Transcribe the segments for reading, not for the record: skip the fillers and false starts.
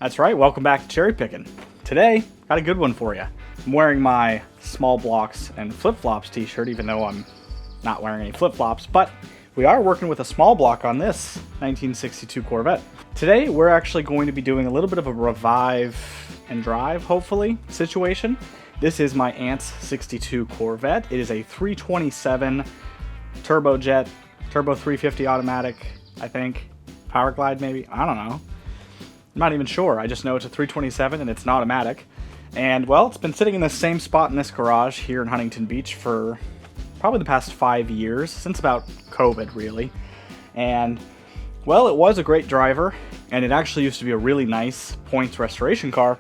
That's right, welcome back to Cherry Picking. Today, got a good one for you. I'm wearing my small blocks and flip-flops t-shirt, even though I'm not wearing any flip-flops, but we are working with a small block on this 1962 Corvette. Today, we're actually going to be doing a little bit of a revive and drive, hopefully, situation. This is my aunt's 62 Corvette. It is a 327 turbojet, turbo 350 automatic, I think. Power glide, maybe? I don't know. I'm not even sure. I just know it's a 327 and it's an automatic. And, well, it's been sitting in the same spot in this garage here in Huntington Beach for probably the past 5 years, since about COVID, really. And, well, it was a great driver, and it actually used to be a really nice points restoration car,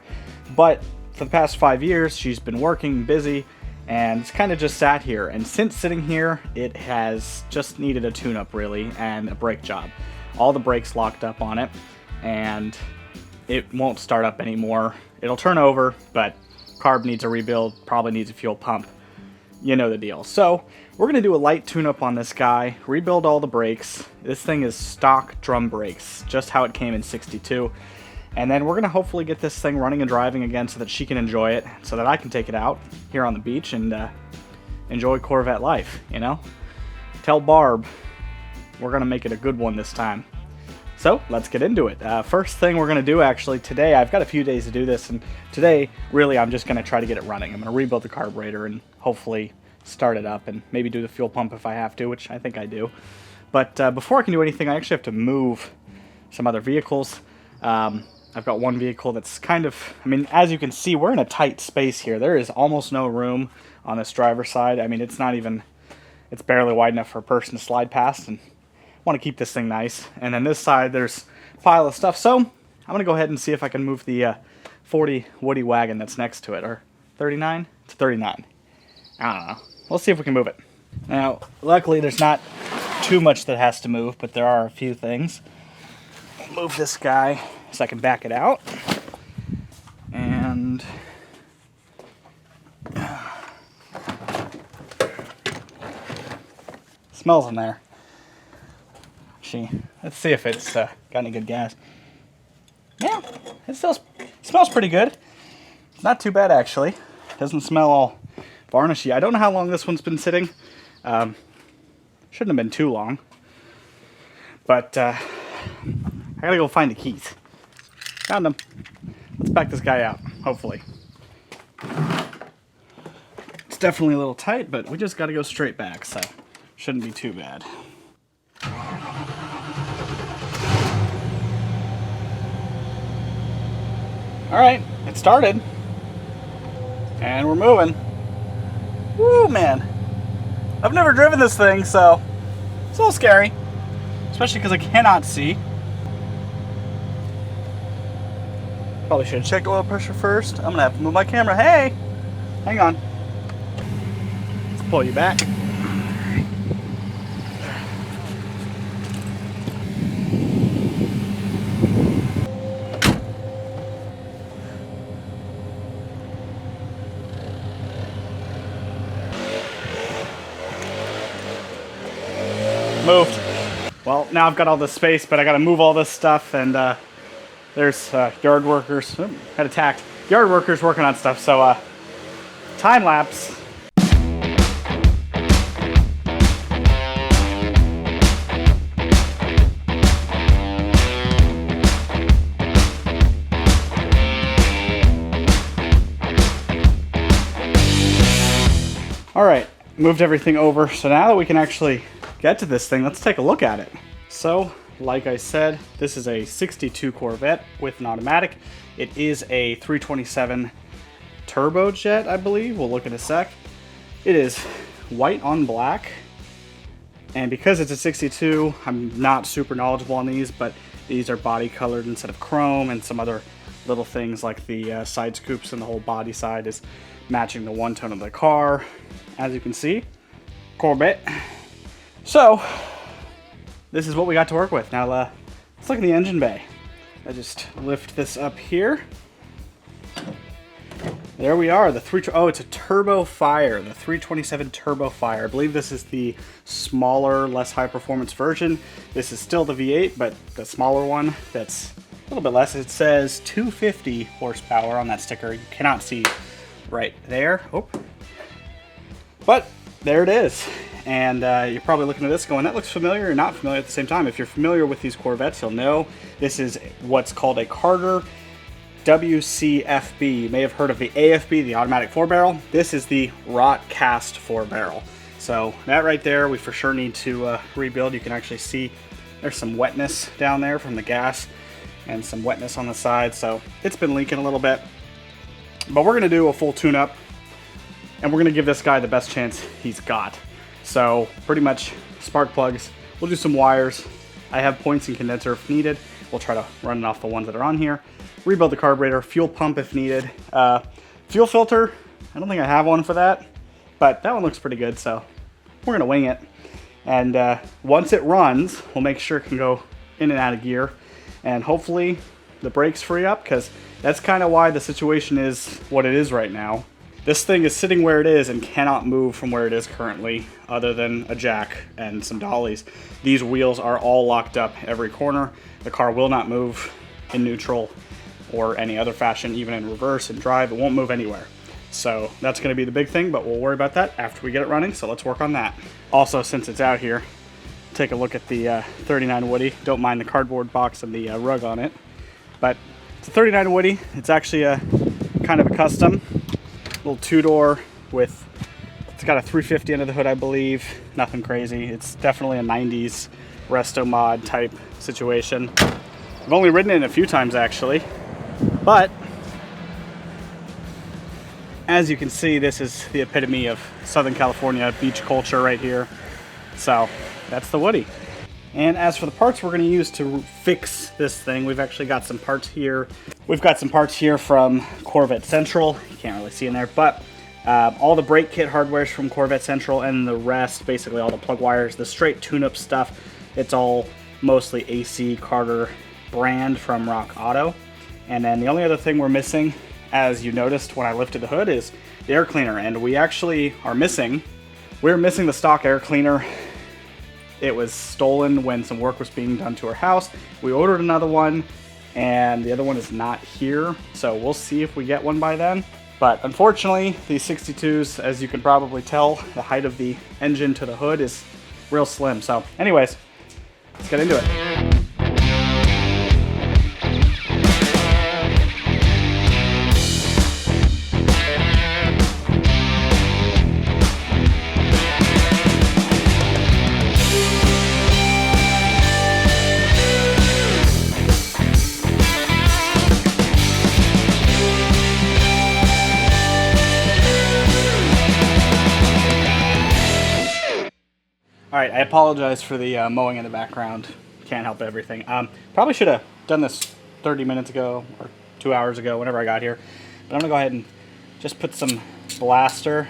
but for the past 5 years, she's been working, busy, and it's kind of just sat here. And since sitting here, it has just needed a tune-up, really, and a brake job. All the brakes locked up on it, and it won't start up anymore. It'll turn over, but carb needs a rebuild, probably needs a fuel pump. You know the deal. So we're going to do a light tune-up on this guy, rebuild all the brakes. This thing is stock drum brakes, just how it came in 62. And then we're going to hopefully get this thing running and driving again so that she can enjoy it, so that I can take it out here on the beach and enjoy Corvette life, you know? Tell Barb we're going to make it a good one this time. So let's get into it. First thing we're going to do actually today, I've got a few days to do this, and today really I'm just going to try to get it running. I'm going to rebuild the carburetor and hopefully start it up and maybe do the fuel pump if I have to, which I think I do. But before I can do anything, I actually have to move some other vehicles. I've got one vehicle that's kind of, I mean, as you can see, we're in a tight space here. There is almost no room on this driver's side. I mean, it's not even, it's barely wide enough for a person to slide past, and I want to keep this thing nice. And then this side, there's a pile of stuff. So I'm going to go ahead and see if I can move the 40 Woody wagon that's next to it. Or 39? It's 39. I don't know. We'll see if we can move it. Now, luckily, there's not too much that has to move, but there are a few things. I'll move this guy so I can back it out. And smells in there. Let's see if it's got any good gas. Yeah, it still smells pretty good. It's not too bad, actually. Doesn't smell all varnishy. I don't know how long this one's been sitting. Shouldn't have been too long. But I gotta go find the keys. Found them. Let's back this guy out, hopefully. It's definitely a little tight, but we just gotta go straight back, so shouldn't be too bad. Alright, it started. And we're moving. Woo, man. I've never driven this thing, so it's a little scary. Especially because I cannot see. Probably should have checked oil pressure first. I'm going to have to move my camera. Hey! Hang on. Let's pull you back. Moved. Well, now I've got all this space, but I got to move all this stuff, and there's yard workers. Got attacked. Yard workers working on stuff, so time lapse. All right, moved everything over, so now that we can actually get to this thing, let's take a look at it. So, like I said, this is a 62 Corvette with an automatic. It is a 327 turbojet, I believe. We'll look in a sec. It is white on black, and because it's a 62, I'm not super knowledgeable on these, but these are body colored instead of chrome, and some other little things like the side scoops and the whole body side is matching the one tone of the car. As you can see, Corvette. So, this is what we got to work with. Now, let's look in the engine bay. I just lift this up here. There we are, oh, it's a Turbo Fire, the 327 Turbo Fire. I believe this is the smaller, less high performance version. This is still the V8, but the smaller one that's A little bit less. It says 250 horsepower on that sticker. You cannot see right there. Oh. But there it is. And you're probably looking at this going, that looks familiar or not familiar at the same time. If you're familiar with these Corvettes, you'll know this is what's called a Carter WCFB. You may have heard of the AFB, the automatic 4-barrel. This is the wrought cast 4-barrel. So that right there, we for sure need to rebuild. You can actually see there's some wetness down there from the gas and some wetness on the side. So it's been leaking a little bit. But we're going to do a full tune-up, and we're going to give this guy the best chance he's got. So pretty much spark plugs. We'll do some wires. I have points and condenser if needed. We'll try to run it off the ones that are on here. Rebuild the carburetor, fuel pump if needed. Fuel filter, I don't think I have one for that, but that one looks pretty good, so we're gonna wing it. And once it runs, we'll make sure it can go in and out of gear, and hopefully the brakes free up, because that's kind of why the situation is what it is right now. This thing is sitting where it is and cannot move from where it is currently, other than a jack and some dollies. These wheels are all locked up every corner. The car will not move in neutral or any other fashion, even in reverse and drive. It won't move anywhere. So that's going to be the big thing, but we'll worry about that after we get it running, so let's work on that. Also, since it's out here, take a look at the 39 Woody. Don't mind the cardboard box and the rug on it, but it's a 39 Woody. It's actually a kind of a custom little two-door with, it's got a 350 under the hood, I believe. Nothing crazy. It's definitely a 90s resto mod type situation. I've only ridden it a few times actually, but as you can see, this is the epitome of Southern California beach culture right here. So that's the Woody. And as for the parts we're going to use to fix this thing, we've actually got some parts here. We've got some parts here from Corvette Central. You can't really see in there, but all the brake kit hardware is from Corvette Central, and the rest, basically all the plug wires, the straight tune-up stuff, it's all mostly AC Carter brand from Rock Auto. And then the only other thing we're missing, as you noticed when I lifted the hood, is the air cleaner. And we actually are missing, we're missing the stock air cleaner. It was stolen when some work was being done to our house. We ordered another one, and the other one is not here. So we'll see if we get one by then. But unfortunately, these 62s, as you can probably tell, the height of the engine to the hood is real slim. So anyways, let's get into it. All right, I apologize for the mowing in the background. Can't help everything. Probably should have done this 30 minutes ago or 2 hours ago, whenever I got here. But I'm gonna go ahead and just put some blaster,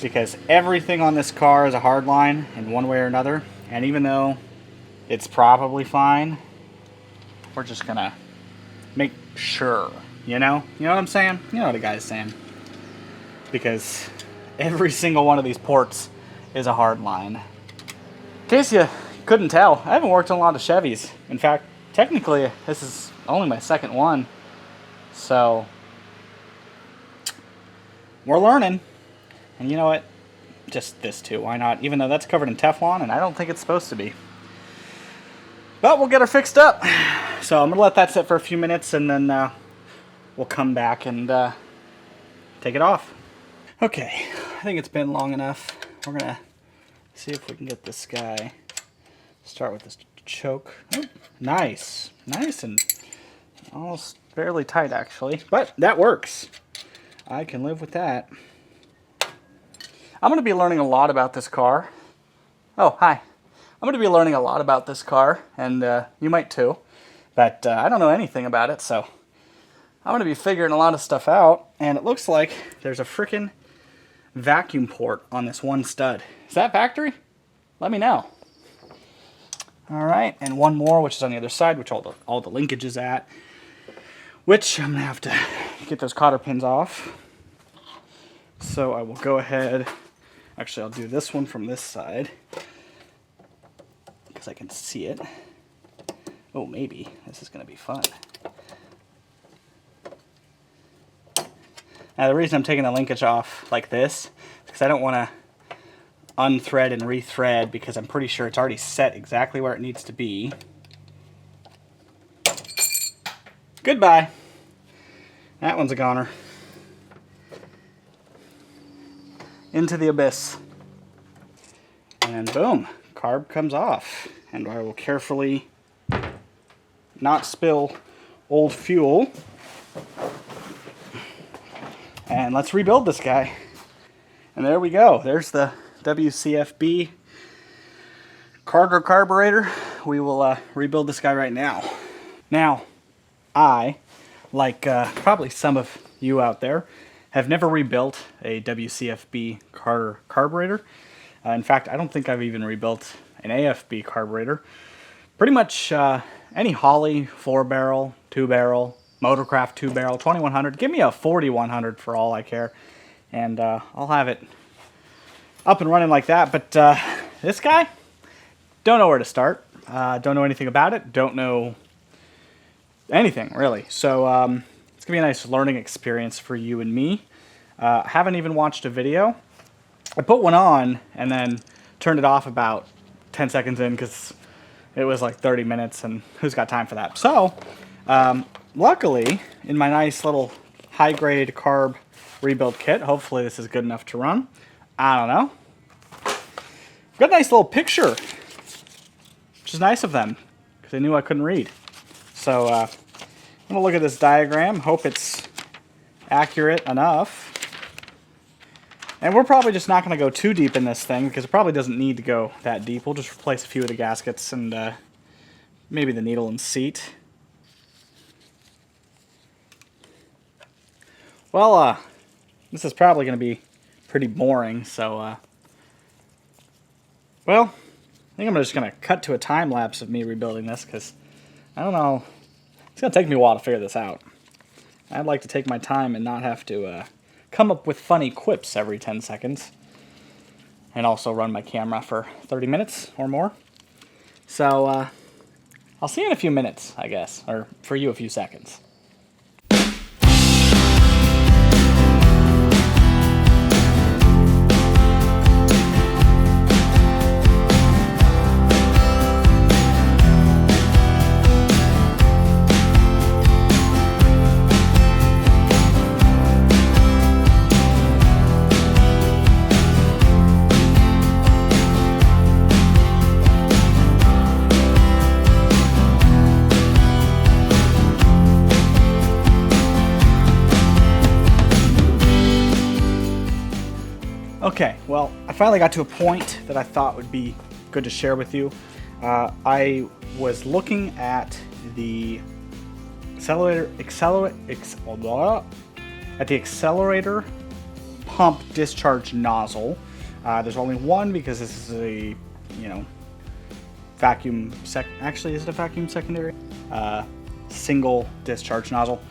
because everything on this car is a hard line in one way or another. And even though it's probably fine, we're just gonna make sure, you know? You know what I'm saying? You know what a guy's saying. Because every single one of these ports is a hard line. In case you couldn't tell, I haven't worked on a lot of Chevys. In fact, technically, this is only my second one. So, we're learning. And you know what? Just this too, why not? Even though that's covered in Teflon, and I don't think it's supposed to be. But we'll get her fixed up. So I'm gonna let that sit for a few minutes, and then we'll come back and take it off. Okay, I think it's been long enough. We're gonna see if we can get this guy. Start with this choke. Oh, nice, nice and almost fairly tight actually, but that works. I can live with that. I'm gonna be learning a lot about this car. Oh, hi. I'm gonna be learning a lot about this car, and you might too, but I don't know anything about it, so I'm gonna be figuring a lot of stuff out. And it looks like there's a frickin' vacuum port on this one stud. Is that factory? Let me know. All right, and one more, which is on the other side, which all the linkage is at, which I'm gonna have to get those cotter pins off. So I will go ahead, actually I'll do this one from this side, because I can see it. Oh, maybe. This is going to be fun. Now, the reason I'm taking the linkage off like this is because I don't want to unthread and rethread, because I'm pretty sure it's already set exactly where it needs to be. Goodbye. That one's a goner. Into the abyss. And boom, carb comes off. And I will carefully not spill old fuel. And let's rebuild this guy. And there we go. There's the WCFB cargo carburetor. We will rebuild this guy right now. Now, I, like probably some of you out there, have never rebuilt a WCFB carburetor. In fact, I don't think I've even rebuilt an AFB carburetor. Pretty much any Holley 4-barrel, 2-barrel, Motorcraft 2-barrel, 2100. Give me a 4100 for all I care, and I'll have it up and running like that. But this guy, don't know where to start. Don't know anything about it. Don't know anything, really. So it's going to be a nice learning experience for you and me. Haven't even watched a video. I put one on and then turned it off about 10 seconds in because it was like 30 minutes, and who's got time for that? So, luckily, in my nice little high-grade carb rebuild kit, hopefully this is good enough to run. I don't know. Got a nice little picture, which is nice of them, because they knew I couldn't read. So, I'm going to look at this diagram, hope it's accurate enough. And we're probably just not going to go too deep in this thing, because it probably doesn't need to go that deep. We'll just replace a few of the gaskets and maybe the needle and seat. Well, this is probably going to be pretty boring, so, well, I think I'm just going to cut to a time lapse of me rebuilding this, because, I don't know, it's going to take me a while to figure this out. I'd like to take my time and not have to come up with funny quips every 10 seconds. And also run my camera for 30 minutes or more. So, I'll see you in a few minutes, I guess. Or for you, a few seconds. Okay, well, I finally got to a point that I thought would be good to share with you. I was looking at the accelerator pump discharge nozzle. There's only one because this is a, vacuum actually, is it a vacuum secondary? Single discharge nozzle.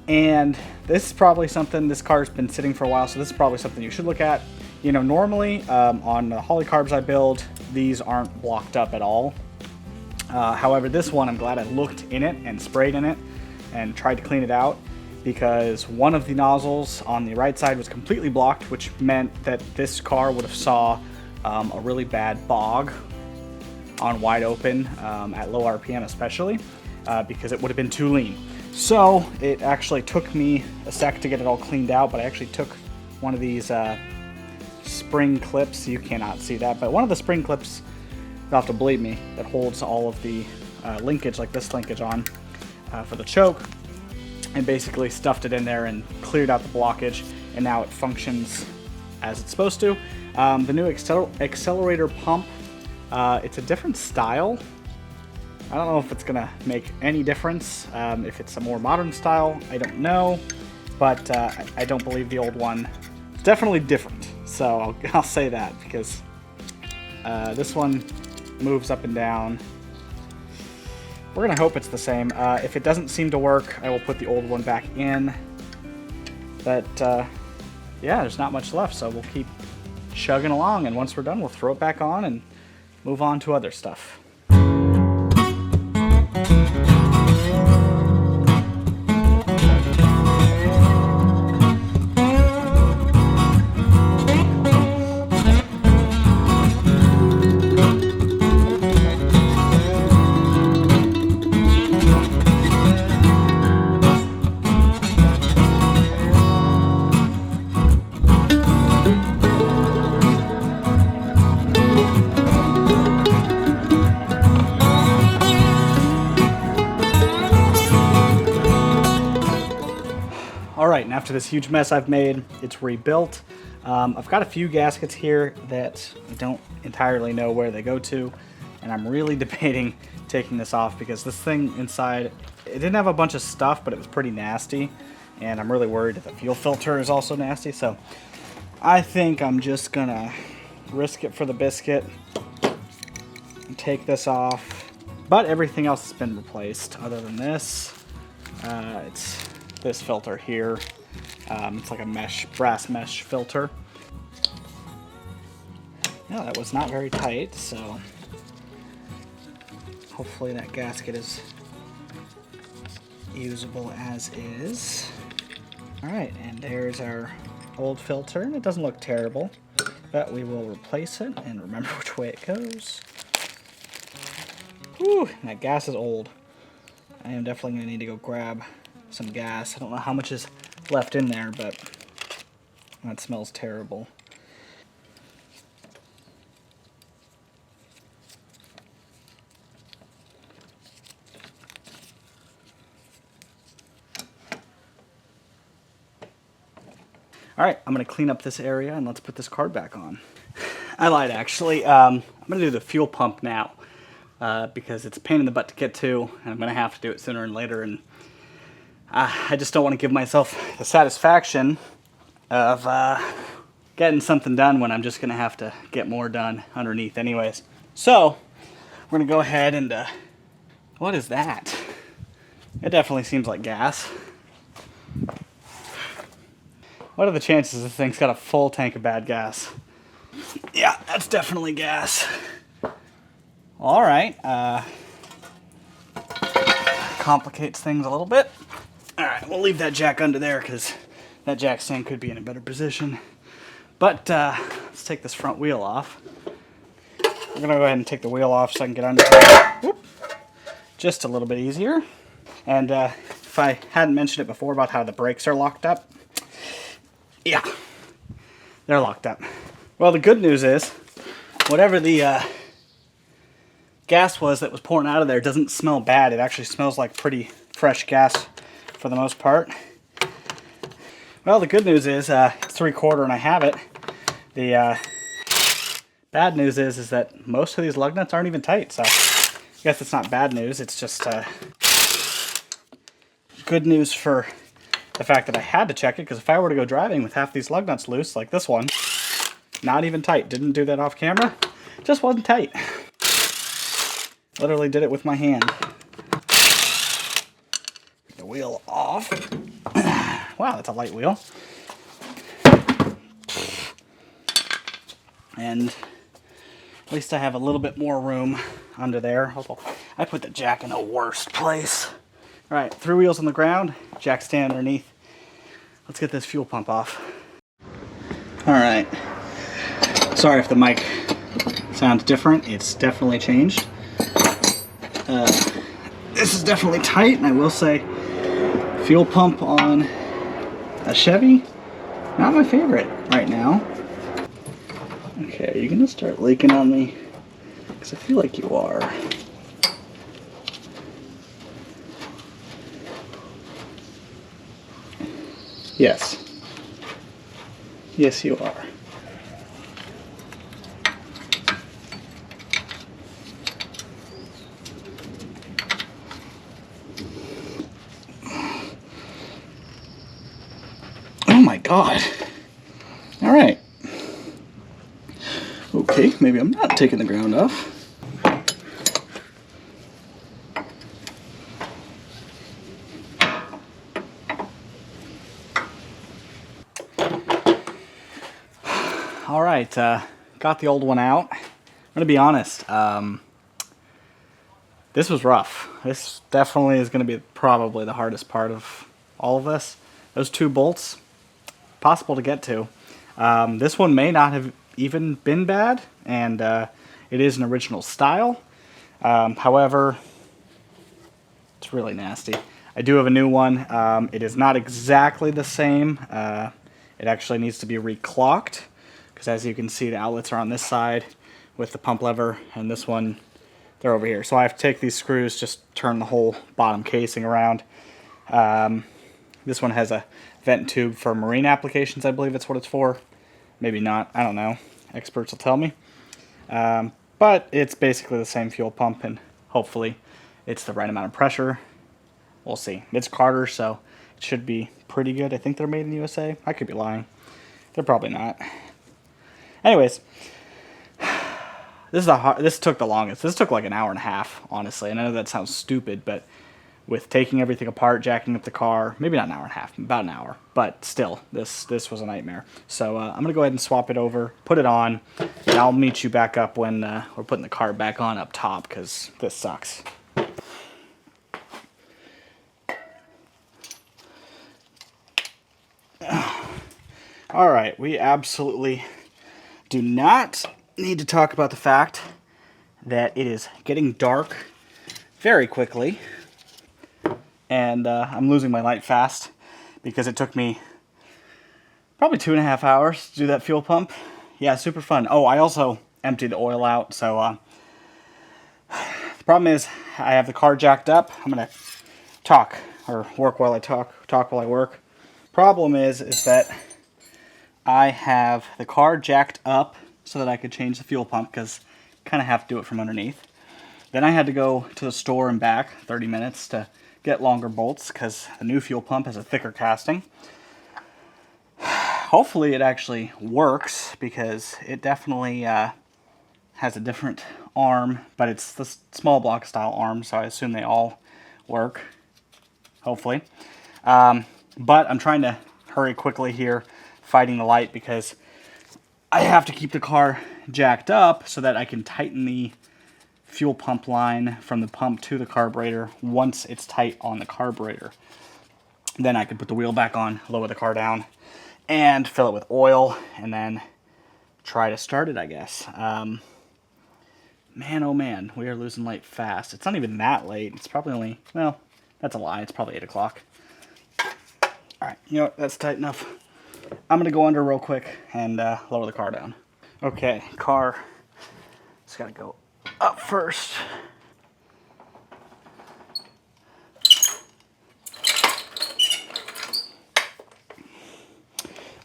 And this is probably something, this car's been sitting for a while, so this is probably something you should look at. Normally on the Holley carbs I build, these aren't blocked up at all. However, this one, I'm glad I looked in it and sprayed in it and tried to clean it out, because one of the nozzles on the right side was completely blocked, which meant that this car would have saw a really bad bog on wide open at low RPM especially, because it would have been too lean. So it actually took me a sec to get it all cleaned out, but I actually took one of these spring clips. You cannot see that, but one of the spring clips, you'll have to believe me, that holds all of the linkage, like this linkage on for the choke, and basically stuffed it in there and cleared out the blockage, and now it functions as it's supposed to. The new accelerator pump, it's a different style. I don't know if it's going to make any difference. If it's a more modern style, I don't know. But I don't believe the old one is definitely different. So I'll say that, because this one moves up and down. We're going to hope it's the same. If it doesn't seem to work, I will put the old one back in. But yeah, there's not much left, so we'll keep chugging along. And once we're done, we'll throw it back on and move on to other stuff. after this huge mess I've made, it's rebuilt. I've got a few gaskets here that I don't entirely know where they go to, and I'm really debating taking this off because this thing inside, it didn't have a bunch of stuff, but it was pretty nasty, and I'm really worried that the fuel filter is also nasty, so I think I'm just gonna risk it for the biscuit and take this off. But everything else has been replaced other than this. It's this filter here. It's like a brass mesh filter. Yeah, that was not very tight, so hopefully that gasket is usable as is. Alright, and there's our old filter, and it doesn't look terrible, but we will replace it and remember which way it goes. Whew, that gas is old. I am definitely going to need to go grab some gas. I don't know how much is left in there, but that smells terrible. Alright, I'm going to clean up this area and let's put this car back on. I lied actually. I'm going to do the fuel pump now because it's a pain in the butt to get to, and I'm going to have to do it sooner and later, and I just don't want to give myself the satisfaction of getting something done when I'm just going to have to get more done underneath anyways. So, we're going to go ahead and... what is that? It definitely seems like gas. What are the chances this thing's got a full tank of bad gas? Yeah, that's definitely gas. Alright, complicates things a little bit. Alright, we'll leave that jack under there because that jack stand could be in a better position. But let's take this front wheel off. I'm going to go ahead and take the wheel off so I can get under here. Whoop. Just a little bit easier. And if I hadn't mentioned it before about how the brakes are locked up, yeah, they're locked up. Well, the good news is, whatever the gas was that was pouring out of there doesn't smell bad. It actually smells like pretty fresh gas for the most part. Well, the good news is it's 3/4 and I have it. The bad news is that most of these lug nuts aren't even tight. So I guess it's not bad news. It's just good news for the fact that I had to check it, because if I were to go driving with half these lug nuts loose, like this one, not even tight. Didn't do that off camera. Just wasn't tight. Literally did it with my hand. Get the wheel off. Wow, that's a light wheel. And at least I have a little bit more room under there. Although I put the jack in the worst place. Alright, 3 wheels on the ground, jack stand underneath. Let's get this fuel pump off. Alright. Sorry if the mic sounds different. It's definitely changed. This is definitely tight, and I will say fuel pump on a Chevy, not my favorite right now. Okay, are you going to start leaking on me? Because I feel like you are. Yes. Yes, you are. Oh my God. All right. Okay, maybe I'm not taking the ground off. All right, got the old one out. I'm gonna be honest, this was rough. This definitely is gonna be probably the hardest part of all of this. Those 2 bolts, possible to get to. This one may not have even been bad, and it is an original style. However, it's really nasty. I do have a new one. It is not exactly the same. It actually needs to be reclocked, because as you can see, the outlets are on this side with the pump lever, and this one, they're over here. So I have to take these screws, just turn the whole bottom casing around. This one has a vent tube for marine applications, I believe that's what it's for. Maybe not, I don't know. Experts will tell me. But it's basically the same fuel pump, and hopefully it's the right amount of pressure. We'll see. It's Carter, so it should be pretty good. I think they're made in the USA. I could be lying. They're probably not. Anyways, this took the longest. This took like an hour and a half, honestly. And I know that sounds stupid, but with taking everything apart, jacking up the car, maybe not an hour and a half, about an hour, but still, this was a nightmare. So I'm gonna go ahead and swap it over, put it on, and I'll meet you back up when we're putting the car back on up top, because this sucks. All right, we absolutely do not need to talk about the fact that it is getting dark very quickly, and I'm losing my light fast because it took me probably 2.5 hours to do that fuel pump. Yeah, super fun. Oh, I also emptied the oil out, so the problem is I have the car jacked up. I'm gonna talk or work while I talk while I work. Problem is that I have the car jacked up so that I could change the fuel pump, because I kind of have to do it from underneath. Then I had to go to the store and back 30 minutes to get longer bolts, because the new fuel pump has a thicker casting. Hopefully it actually works, because it definitely has a different arm, but it's the small block style arm, so I assume they all work, hopefully. But I'm trying to hurry quickly here, fighting the light, because I have to keep the car jacked up so that I can tighten the fuel pump line from the pump to the carburetor once it's tight on the carburetor. Then I can put the wheel back on, lower the car down, and fill it with oil, and then try to start it, I guess. Man, oh man, we are losing light fast. It's not even that late. It's probably only, well, that's a lie. It's probably 8 o'clock. All right, you know what? That's tight enough. I'm going to go under real quick and lower the car down. Okay, car just got to go up first.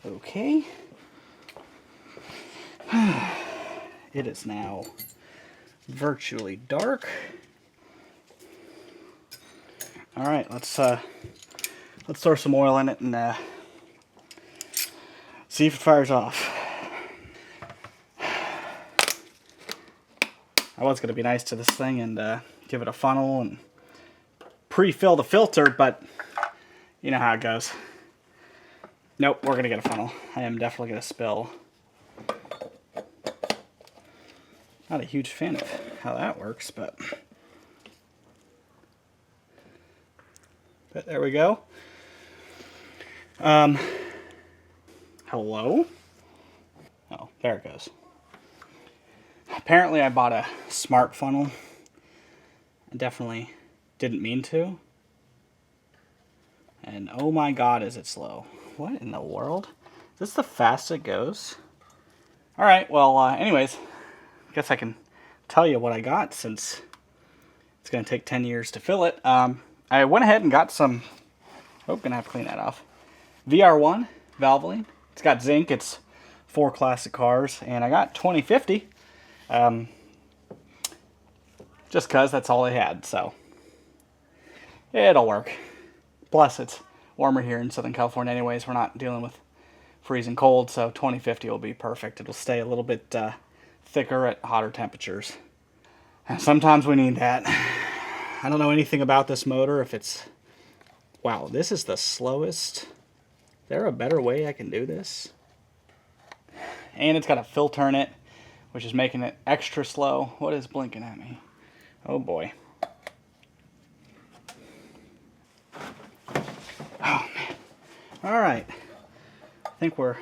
Okay. It is now virtually dark. All right, let's throw some oil in it and see if it fires off. I was going to be nice to this thing and give it a funnel and pre-fill the filter, but you know how it goes. Nope, we're going to get a funnel. I am definitely going to spill. Not a huge fan of how that works, but there we go. Hello? Oh, there it goes. Apparently I bought a smart funnel. I definitely didn't mean to. And oh my god, is it slow. What in the world? Is this the fastest it goes? Alright, well, anyways, I guess I can tell you what I got, since it's going to take 10 years to fill it. I went ahead and got some, oh, gonna have to clean that off. VR1 Valvoline. It's got zinc, it's 4 classic cars, and I got 2050. Just cause that's all I had, so it'll work. Plus it's warmer here in Southern California anyways. We're not dealing with freezing cold, so 2050 will be perfect. It'll stay a little bit thicker at hotter temperatures. And sometimes we need that. I don't know anything about this motor. If it's... Wow, this is the slowest. Is there a better way I can do this? And it's got a filter in it, which is making it extra slow. What is blinking at me? Oh boy. Oh man. Alright. I think we're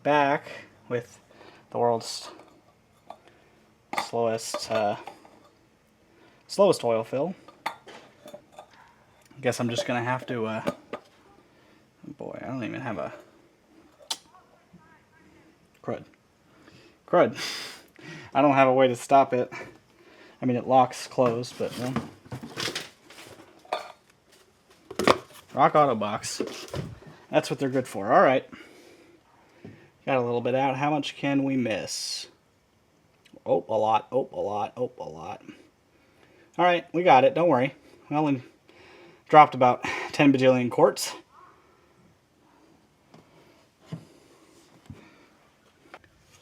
back with the world's slowest oil fill. I guess I'm just gonna have to oh boy, I don't even have a crud. I don't have a way to stop it. I mean, it locks closed, but well. Rock Auto Box. That's what they're good for. All right. Got a little bit out. How much can we miss? Oh, a lot. Oh, a lot. Oh, a lot. All right, we got it. Don't worry. We only dropped about 10 bajillion quarts.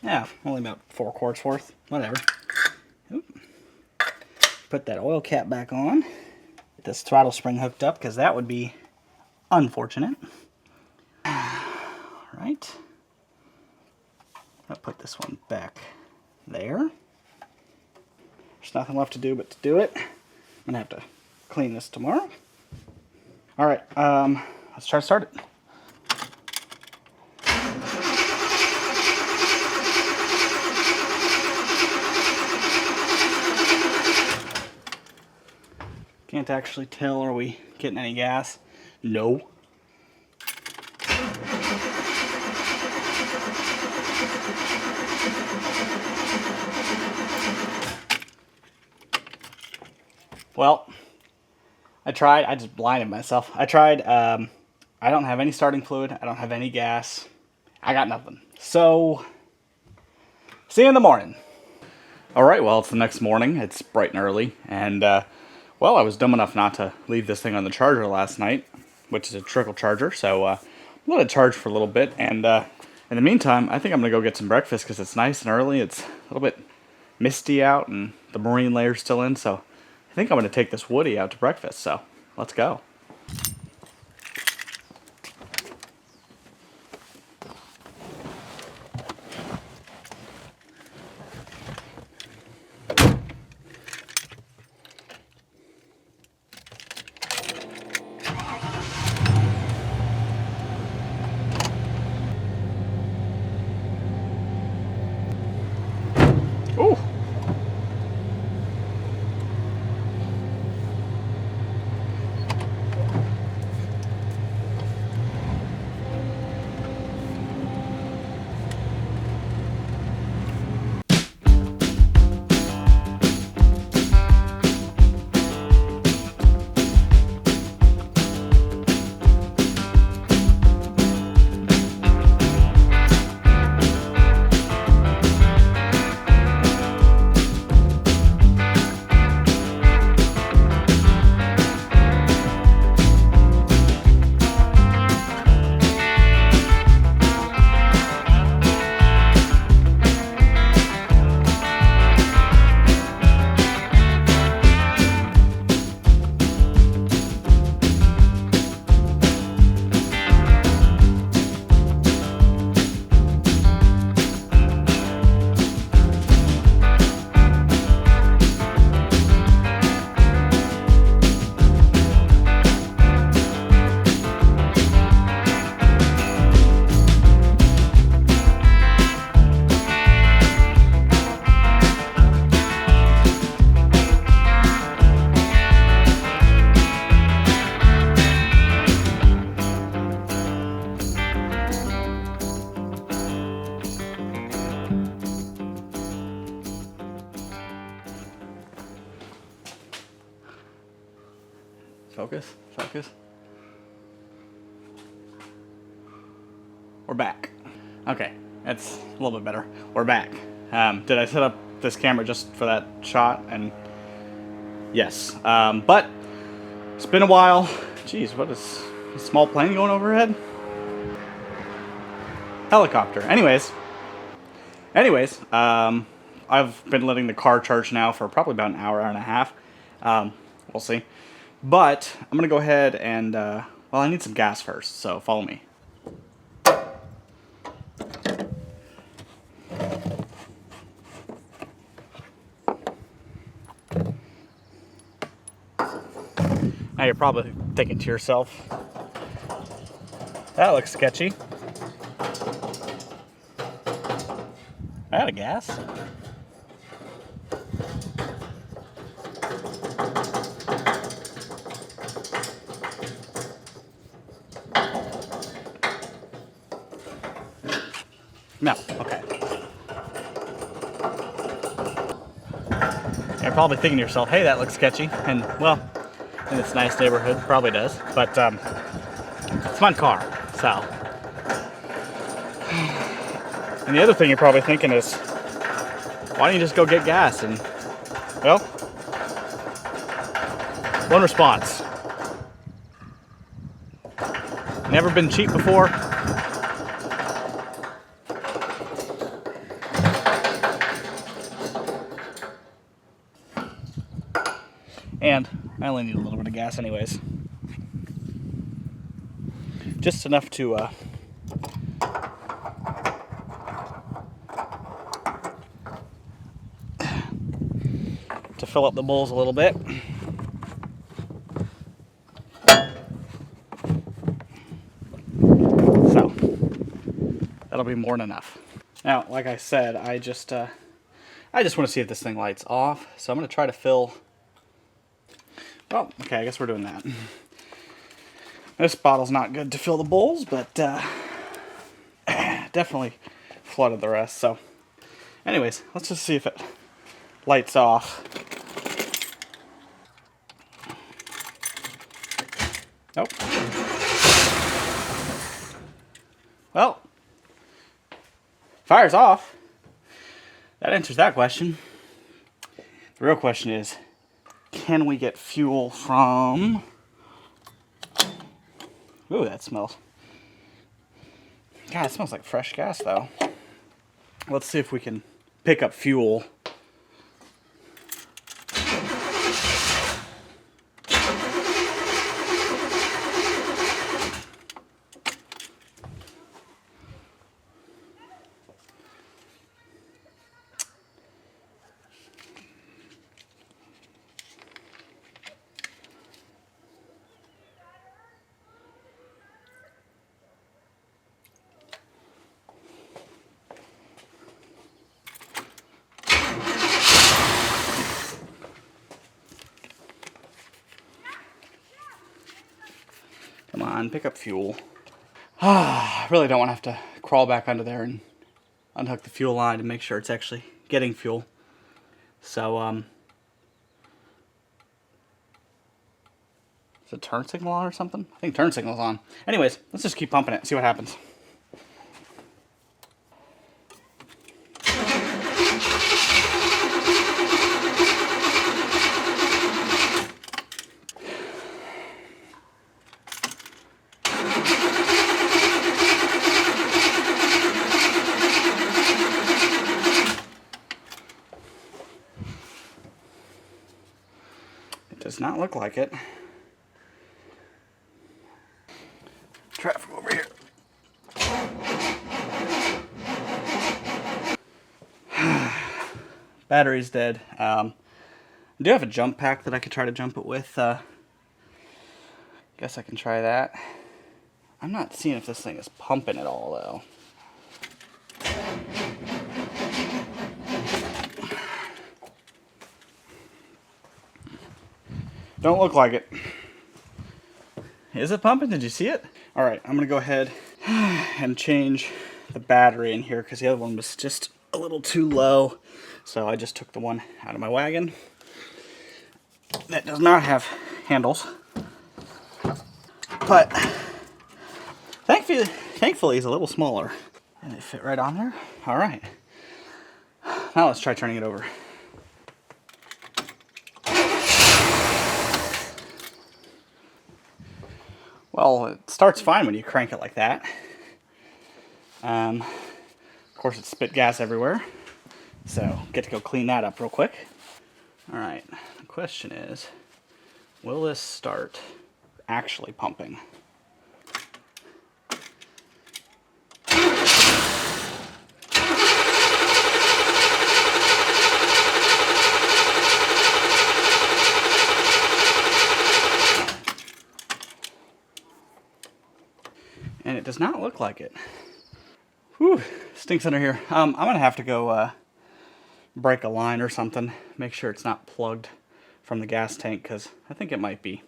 Yeah, only about 4 quarts worth. Whatever. Oop. Put that oil cap back on. Get this throttle spring hooked up, because that would be unfortunate. All right. I'll put this one back there. There's nothing left to do but to do it. I'm gonna have to clean this tomorrow. All right, let's try to start it. Can't actually tell, are we getting any gas? No. Well, I tried. I just blinded myself. I tried. I don't have any starting fluid. I don't have any gas. I got nothing. So, see you in the morning. All right, well, it's the next morning. It's bright and early. And, well, I was dumb enough not to leave this thing on the charger last night, which is a trickle charger. So, let it charge for a little bit. And in the meantime, I think I'm going to go get some breakfast because it's nice and early. It's a little bit misty out and the marine layer's still in. So, I think I'm going to take this Woody out to breakfast, so let's go. Ooh. Focus, focus. We're back. Okay, that's a little bit better. We're back. Did I set up this camera just for that shot? And yes, but it's been a while. Jeez, what is a small plane going overhead? Helicopter. Anyways, I've been letting the car charge now for probably about an hour and a half. We'll see. But I'm going to go ahead and, well, I need some gas first, so follow me. Now you're probably thinking to yourself, that looks sketchy. Out of gas? No, okay. You're probably thinking to yourself, hey, that looks sketchy. And, well, in this nice neighborhood, probably does. But, it's a fun car. So, and the other thing you're probably thinking is, why don't you just go get gas? And, well, one response. Never been cheap before. And I only need a little bit of gas anyways. Just enough to fill up the bowls a little bit. So that'll be more than enough. Now, like I said, I just want to see if this thing lights off. So I'm going to try to fill. Well, okay, I guess we're doing that. This bottle's not good to fill the bowls, but definitely flooded the rest. So anyways, let's just see if it lights off. Nope. Well, fire's off. That answers that question. The real question is, can we get fuel from... Ooh, that smells. God, it smells like fresh gas, though. Let's see if we can pick up fuel. Come on, pick up fuel. I really don't want to have to crawl back under there and unhook the fuel line to make sure it's actually getting fuel. So, is the turn signal on or something? I think turn signal's on. Anyways, let's just keep pumping it and see what happens. Does not look like it. Traffic over here. Battery's dead. I do have a jump pack that I could try to jump it with. Guess I can try that. I'm not seeing if this thing is pumping at all, though. Don't look like it. Is it pumping? Did you see it? All right, I'm gonna go ahead and change the battery in here because the other one was just a little too low. So I just took the one out of my wagon that does not have handles. But thankfully it's a little smaller. And they fit right on there. All right. Now let's try turning it over. Well, it starts fine when you crank it like that. Of course, it spit gas everywhere. So, get to go clean that up real quick. All right, the question is, will this start actually pumping? And it does not look like it. Whew, stinks under here. I'm gonna have to go break a line or something. Make sure it's not plugged from the gas tank, because I think it might be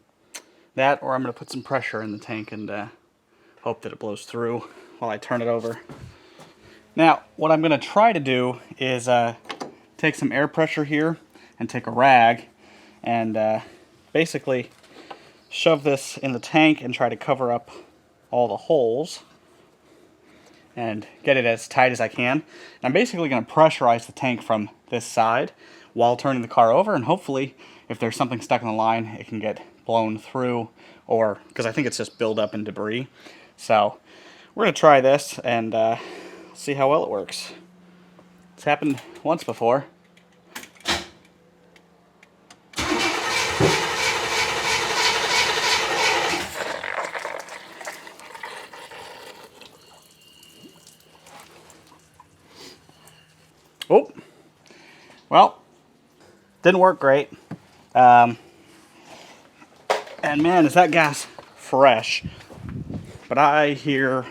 that, or I'm gonna put some pressure in the tank and hope that it blows through while I turn it over. Now, what I'm gonna try to do is take some air pressure here and take a rag and basically shove this in the tank and try to cover up all the holes and get it as tight as I can. And I'm basically going to pressurize the tank from this side while turning the car over, and hopefully if there's something stuck in the line, it can get blown through, or because I think it's just buildup and debris. So we're going to try this and see how well it works. It's happened once before. Oh, well, didn't work great. And man, is that gas fresh. But I hear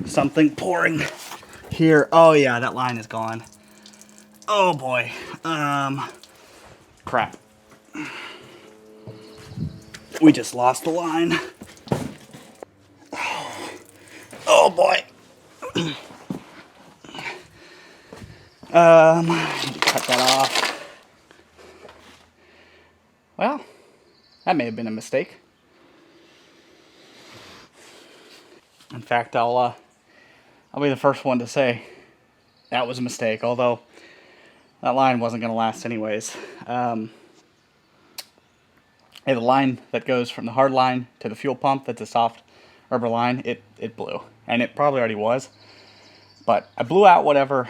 something pouring here. Oh yeah, that line is gone. Oh boy. Crap. We just lost the line. Oh boy. I need to cut that off. Well, that may have been a mistake. In fact, I'll be the first one to say that was a mistake, although that line wasn't going to last anyways. The line that goes from the hard line to the fuel pump, that's a soft rubber line, it blew. And it probably already was. But I blew out whatever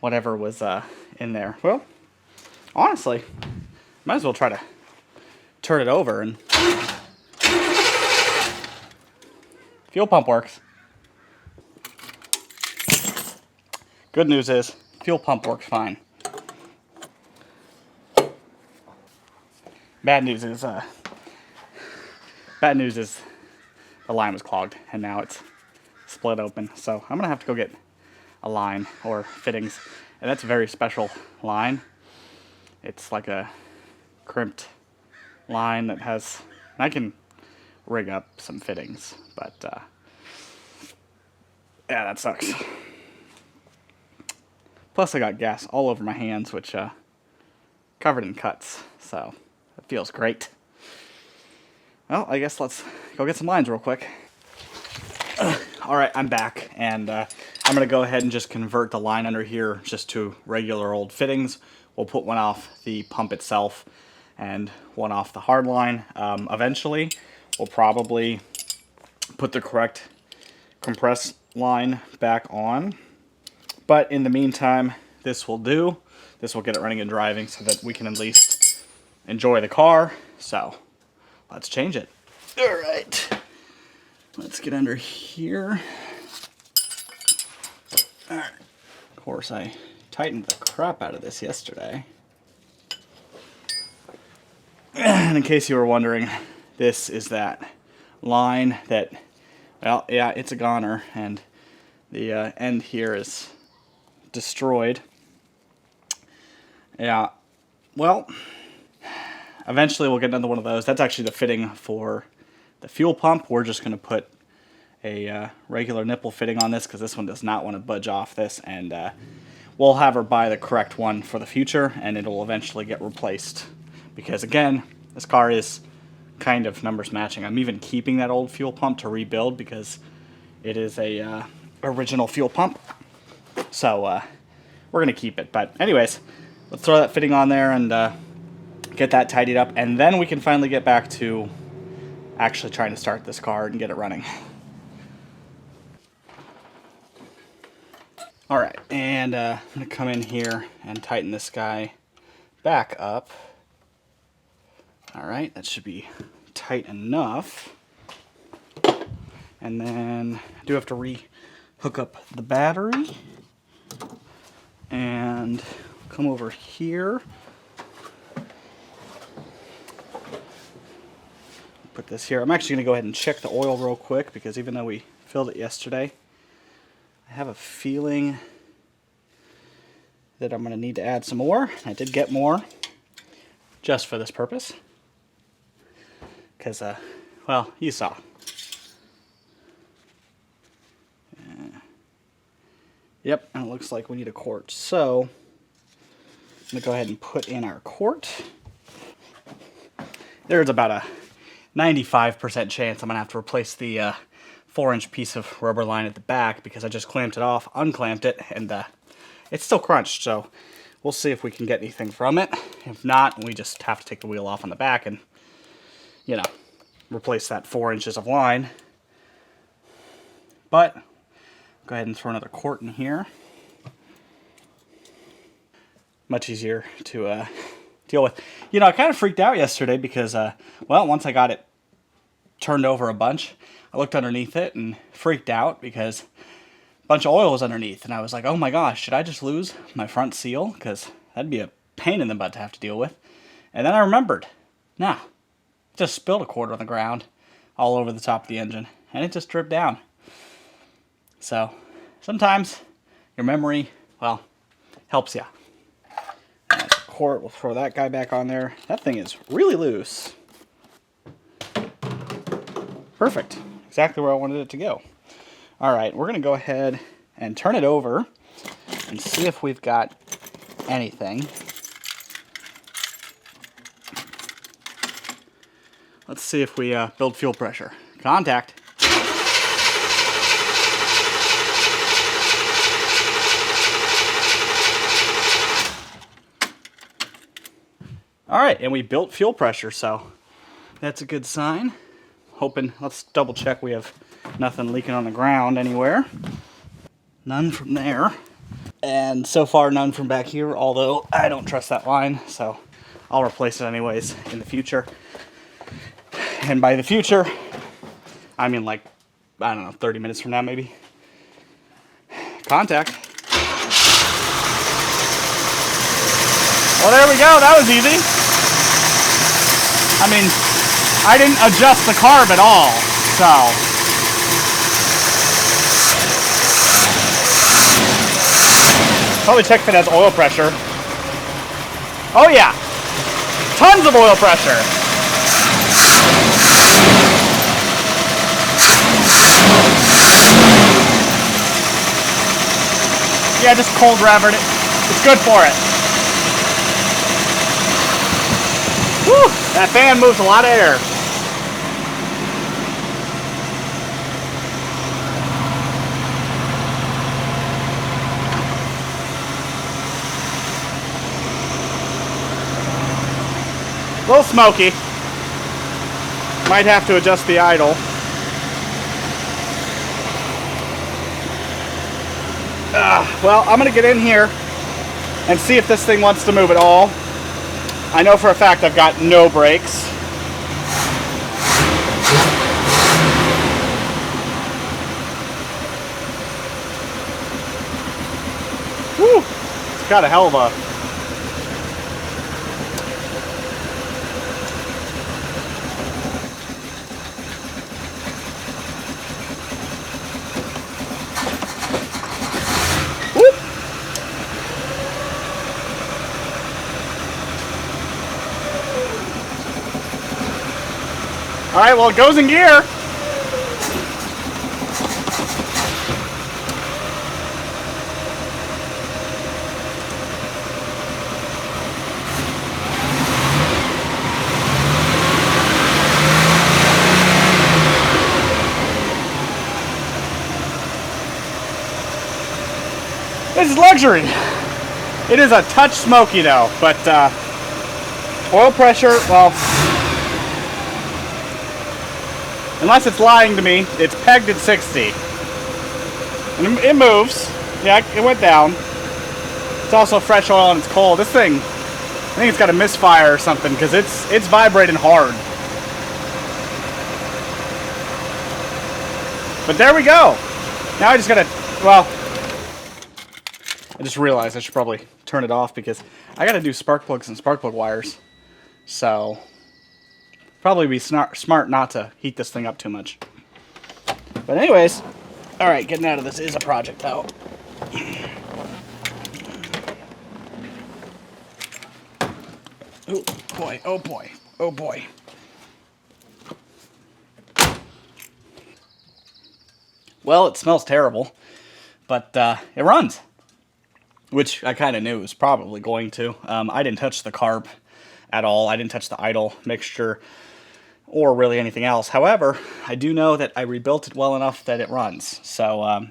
was in there. Well, honestly, might as well try to turn it over, and fuel pump works. Good news is fuel pump works fine. Bad news is the line was clogged and now it's split open. So I'm gonna have to go get a line or fittings, and that's a very special line. It's like a crimped line that has, and I can rig up some fittings, but yeah, that sucks. Plus I got gas all over my hands, which covered in cuts, so it feels great. Well, I guess let's go get some lines real quick. Alright, I'm back, and I'm going to go ahead and just convert the line under here just to regular old fittings. We'll put one off the pump itself and one off the hard line. Eventually, we'll probably put the correct compress line back on. But in the meantime, this will do. This will get it running and driving so that we can at least enjoy the car. So, let's change it. Alright. Let's get under here. Alright. Of course, I tightened the crap out of this yesterday. And in case you were wondering, this is that line that, well, yeah, it's a goner, and the end here is destroyed. Yeah, well, eventually we'll get another one of those. That's actually the fitting for the fuel pump. We're just going to put a regular nipple fitting on this because this one does not want to budge off this, and we'll have her buy the correct one for the future, and it'll eventually get replaced because, again, this car is kind of numbers matching. I'm even keeping that old fuel pump to rebuild because it is a original fuel pump, so we're going to keep it. But anyways, let's throw that fitting on there and get that tidied up, and then we can finally get back to actually trying to start this car and get it running. Alright, and I'm going to come in here and tighten this guy back up. Alright, that should be tight enough. And then I do have to re-hook up the battery. And come over here. Put this here. I'm actually going to go ahead and check the oil real quick because even though we filled it yesterday, I have a feeling that I'm going to need to add some more. I did get more just for this purpose because, well, you saw. Yep, and it looks like we need a quart. So I'm going to go ahead and put in our quart. There's about a 95% chance I'm going to have to replace the 4-inch piece of rubber line at the back because I just clamped it off, unclamped it, and it's still crunched, so we'll see if we can get anything from it. If not, we just have to take the wheel off on the back and, you know, replace that 4 inches of line. But go ahead and throw another quart in here. Much easier to deal with. You know, I kind of freaked out yesterday because, well, once I got it turned over a bunch, I looked underneath it and freaked out because a bunch of oil was underneath. And I was like, oh my gosh, should I just lose my front seal? Because that'd be a pain in the butt to have to deal with. And then I remembered, nah, just spilled a quart on the ground all over the top of the engine. And it just dripped down. So sometimes your memory, well, helps you. That's a quart. We'll throw that guy back on there. That thing is really loose. Perfect. Exactly where I wanted it to go. All right, we're going to go ahead and turn it over and see if we've got anything. Let's see if we build fuel pressure. Contact. All right, and we built fuel pressure, so that's a good sign. Hoping, let's double check we have nothing leaking on the ground anywhere. None from there. And so far, none from back here, although I don't trust that line, so I'll replace it anyways in the future. And by the future, I mean like, I don't know, 30 minutes from now maybe. Contact. Well, there we go. That was easy. I mean, I didn't adjust the carb at all, so. Probably check if it has oil pressure. Oh yeah, tons of oil pressure. Yeah, just cold rubbered it. It's good for it. Whew, that fan moves a lot of air. A little smoky. Might have to adjust the idle. Well, I'm going to get in here and see if this thing wants to move at all. I know for a fact I've got no brakes. Whew, it's got a hell of a... All right, well, it goes in gear. This is luxury. It is a touch smoky though, but oil pressure, well, unless it's lying to me, it's pegged at 60. And it moves. Yeah, it went down. It's also fresh oil and it's cold. This thing, I think it's got a misfire or something because it's vibrating hard. But there we go. Now I just gotta, well, I just realized I should probably turn it off because I gotta do spark plugs and spark plug wires. So probably be smart not to heat this thing up too much. But anyways, all right, getting out of this is a project though. Oh boy, oh boy, oh boy. Well, it smells terrible, but it runs, which I kind of knew it was probably going to. I didn't touch the carb at all. I didn't touch the idle mixture. or really anything else. However, I do know that I rebuilt it well enough that it runs. So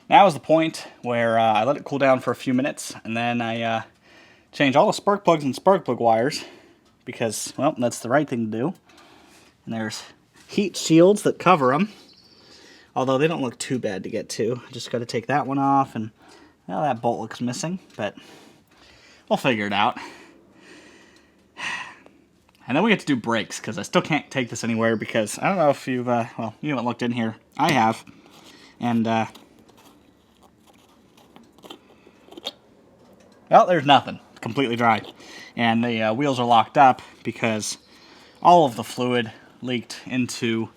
now is the point where I let it cool down for a few minutes, and then I change all the spark plugs and spark plug wires, because, well, that's the right thing to do. And there's heat shields that cover them, although they don't look too bad to get to. I just got to take that one off, and well, that bolt looks missing, but we'll figure it out. And then we get to do brakes, because I still can't take this anywhere, because I don't know if you've, well, you haven't looked in here. I have. And, well, there's nothing. Completely dry. And the wheels are locked up because all of the fluid leaked into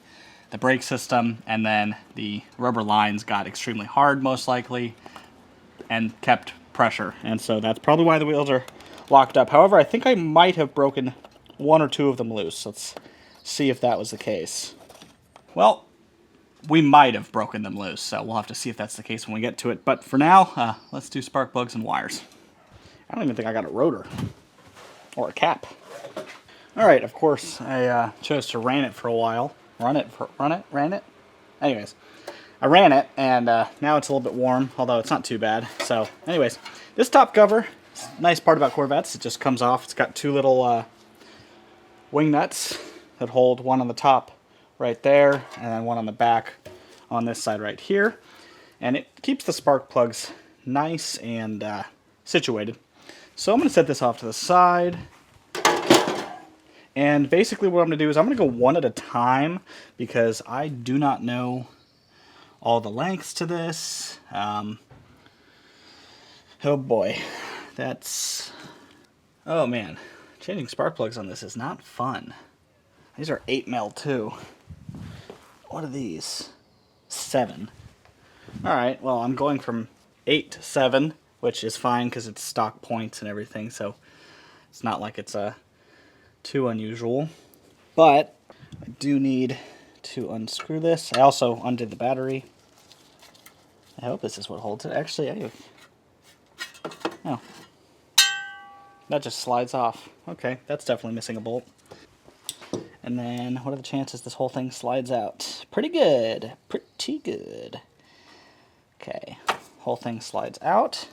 the brake system, and then the rubber lines got extremely hard, most likely, and kept pressure. And so that's probably why the wheels are locked up. However, I think I might have broken one or two of them loose. Let's see if that was the case. Well, we might have broken them loose, so we'll have to see if that's the case when we get to it. But for now, let's do spark plugs and wires. I don't even think I got a rotor or a cap. All right, of course, I chose to ran it for a while. Ran it? Anyways, I ran it, and now it's a little bit warm, although it's not too bad. So, anyways, this top cover, nice part about Corvettes, it just comes off. It's got two little wing nuts that hold one on the top right there, and then one on the back on this side right here. And it keeps the spark plugs nice and situated. So I'm going to set this off to the side. And basically what I'm going to do is I'm going to go one at a time, because I do not know all the lengths to this. Oh boy. Oh man. Changing spark plugs on this is not fun. These are 8mm too. What are these? 7. Alright, well, I'm going from 8 to 7, which is fine because it's stock points and everything, so it's not like it's too unusual. But I do need to unscrew this. I also undid the battery. I hope this is what holds it. Actually, oh, that just slides off. Okay, that's definitely missing a bolt. And then, what are the chances this whole thing slides out? Pretty good. Pretty good. Okay, whole thing slides out.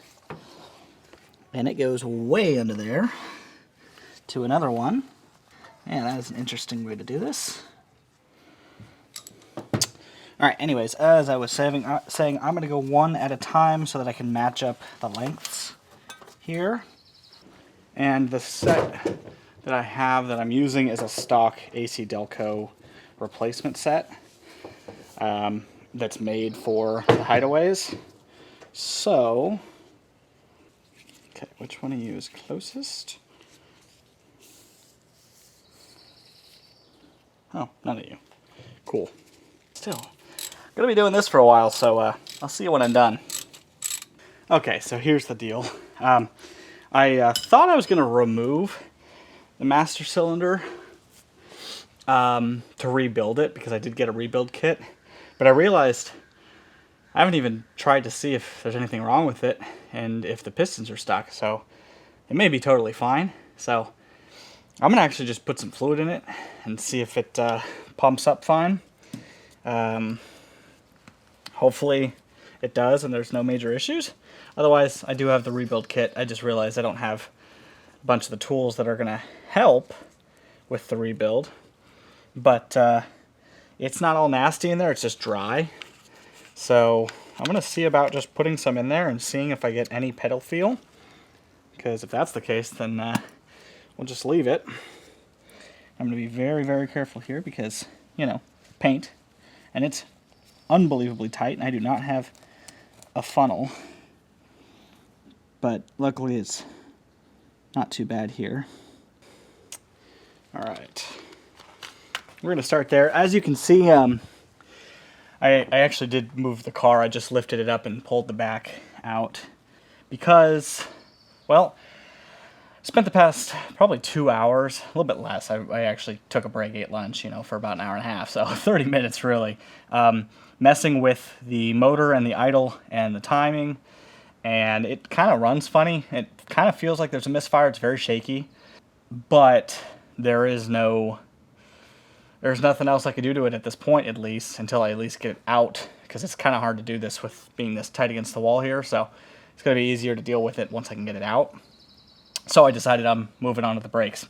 And it goes way under there to another one. Man, that is an interesting way to do this. Alright, anyways, as I was saying, I'm going to go one at a time so that I can match up the lengths here. And the set that I have that I'm using is a stock AC Delco replacement set that's made for the hideaways. So, okay, which one to use closest? Oh, none of you. Cool. Still, I'm gonna be doing this for a while, so I'll see you when I'm done. Okay, so here's the deal. I thought I was gonna remove the master cylinder to rebuild it, because I did get a rebuild kit, but I realized I haven't even tried to see if there's anything wrong with it and if the pistons are stuck, so it may be totally fine. So I'm going to actually just put some fluid in it and see if it pumps up fine. Hopefully it does and there's no major issues. Otherwise, I do have the rebuild kit. I just realized I don't have a bunch of the tools that are going to help with the rebuild. But it's not all nasty in there, it's just dry. So I'm going to see about just putting some in there and seeing if I get any pedal feel. Because if that's the case, then we'll just leave it. I'm going to be very, very careful here because, you know, paint. And it's unbelievably tight, and I do not have a funnel. But luckily it's not too bad here. Alright. We're going to start there. As you can see, I actually did move the car. I just lifted it up and pulled the back out because, well, spent the past probably 2 hours, a little bit less. I actually took a break, ate lunch, you know, for about an hour and a half, so 30 minutes really, messing with the motor and the idle and the timing, and it kind of runs funny. It kind of feels like there's a misfire. It's very shaky, but there is no there's nothing else I could do to it at this point, at least, until I at least get it out, because it's kind of hard to do this with being this tight against the wall here, so it's going to be easier to deal with it once I can get it out. So I decided I'm moving on to the brakes.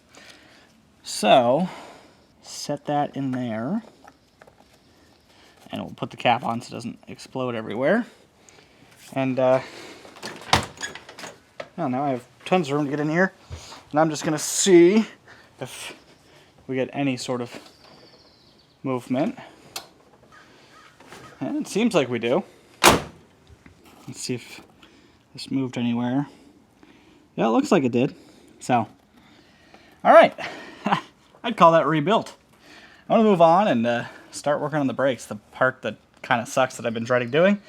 So, set that in there, and we'll put the cap on so it doesn't explode everywhere. And oh, now I have tons of room to get in here, and I'm just going to see if we get any sort of movement. And it seems like we do. Let's see if this moved anywhere. Yeah, it looks like it did. So, all right. I'd call that rebuilt. I want to move on and start working on the brakes, the part that kind of sucks that I've been dreading doing.